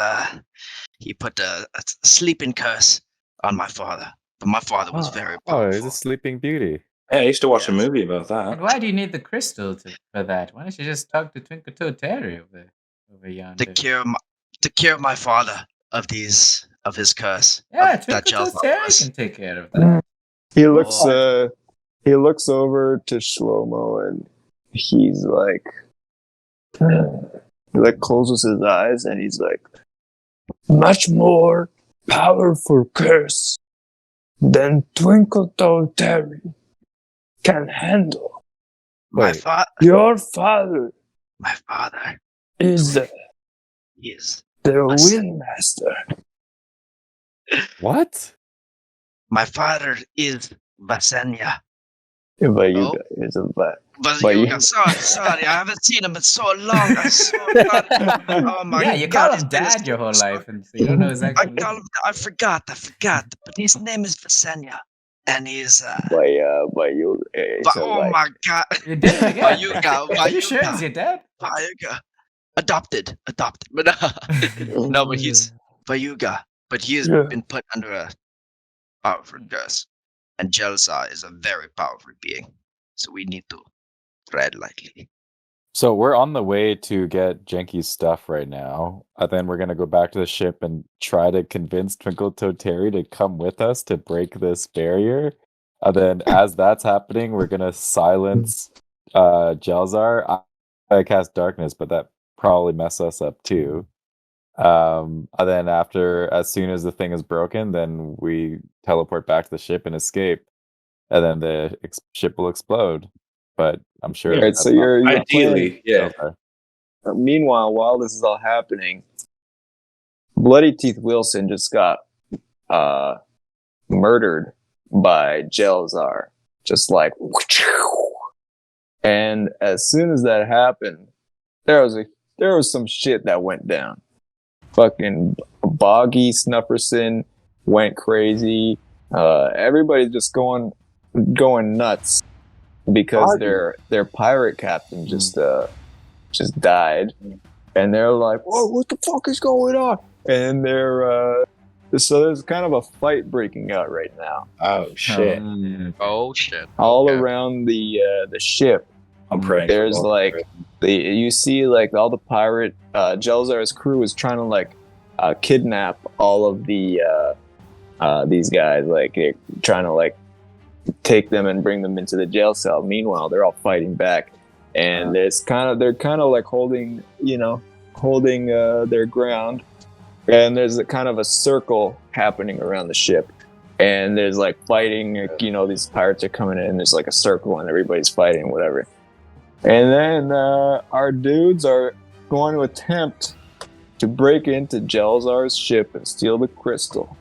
he put a sleeping curse on my father. But my father was very Oh, powerful. he's a sleeping beauty. Yeah, I used to watch a Yes. movie about And that. why do you need the crystal for that? Why don't you just talk to Twinkle Toe Terry over yonder? to cure my father of his curse. Yeah, of that Twinkle Toe Jelzar Terry was. can take care of that. He looks over to Shlomo and he's like he like closes his eyes and he's like, much more powerful curse than Twinkle Toe Terry can handle. My Wait. Your father father is is the Listen. Windmaster. What? my father is Vasenya. Vayuga is a but. Vayuga, sorry, I haven't seen him in so long. I'm so sorry. Oh my Yeah, you God, call it's him been dad your whole so- life, and so you don't know his I actual call name. him. I forgot. But his name is Vasenya, and he's Vayuga. So oh like, my God, You did it again. Vayuga, Are you sure he's your dad? Vayuga, adopted, but no, but he's Vayuga, but he has Yeah. been put under a powerful curse, and Jelzar is a very powerful being, so we need to tread lightly. So we're on the way to get Jenky's stuff right now. And then we're gonna go back to the ship and try to convince Twinkle Toe Terry to come with us to break this barrier. And then as that's happening, we're gonna silence Jelzar. I cast darkness, but that probably mess us up too. And then as soon as the thing is broken, then we teleport back to the ship and escape. And then the ship will explode. But I'm sure Alright, so that's not you're Ideally, yeah. Jelzar. Meanwhile, while this is all happening, Bloody Teeth Wilson just got murdered by Jelzar. Just like, and as soon as that happened, there was some shit that went down. Fucking Boggy Snufferson went crazy. Everybody's just going nuts because their pirate captain just died, and they're like, "Whoa, what the fuck is going on?" And so there's kind of a fight breaking out right now Oh shit! Oh shit! all Okay. around the ship. I'm praying. There's like you see like all the pirate Jelzar's crew is trying to like kidnap all of the these guys, like they're trying to like take them and bring them into the jail cell. Meanwhile, they're all fighting back, and they're kind of like holding their ground. And there's a kind of a circle happening around the ship, and there's like fighting. These pirates are coming in. There's like a circle, and everybody's fighting, whatever. And then our dudes are going to attempt to break into Jelzar's ship and steal the crystal.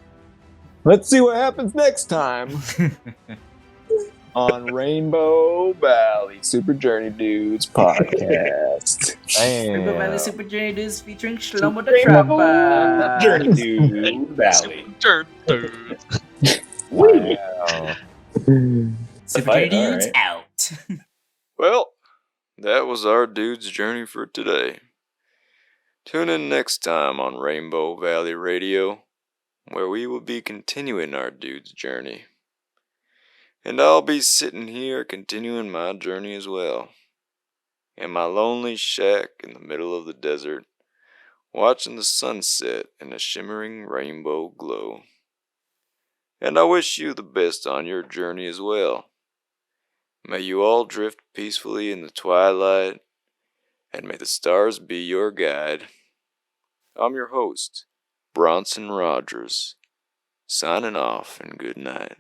Let's see what happens next time on Rainbow Valley Super Journey Dudes podcast. Rainbow Valley Damn. Super Journey Dudes featuring Shlomo the Trappa. Journey to Valley. Wow. Super fight, Journey Dudes alright. out. Well, that was our dude's journey for today. Tune in next time on Rainbow Valley Radio, where we will be continuing our dude's journey. And I'll be sitting here continuing my journey as well, in my lonely shack in the middle of the desert, watching the sunset in a shimmering rainbow glow. And I wish you the best on your journey as well. May you all drift peacefully in the twilight, and may the stars be your guide. I'm your host, Bronson Rogers, signing off and good night.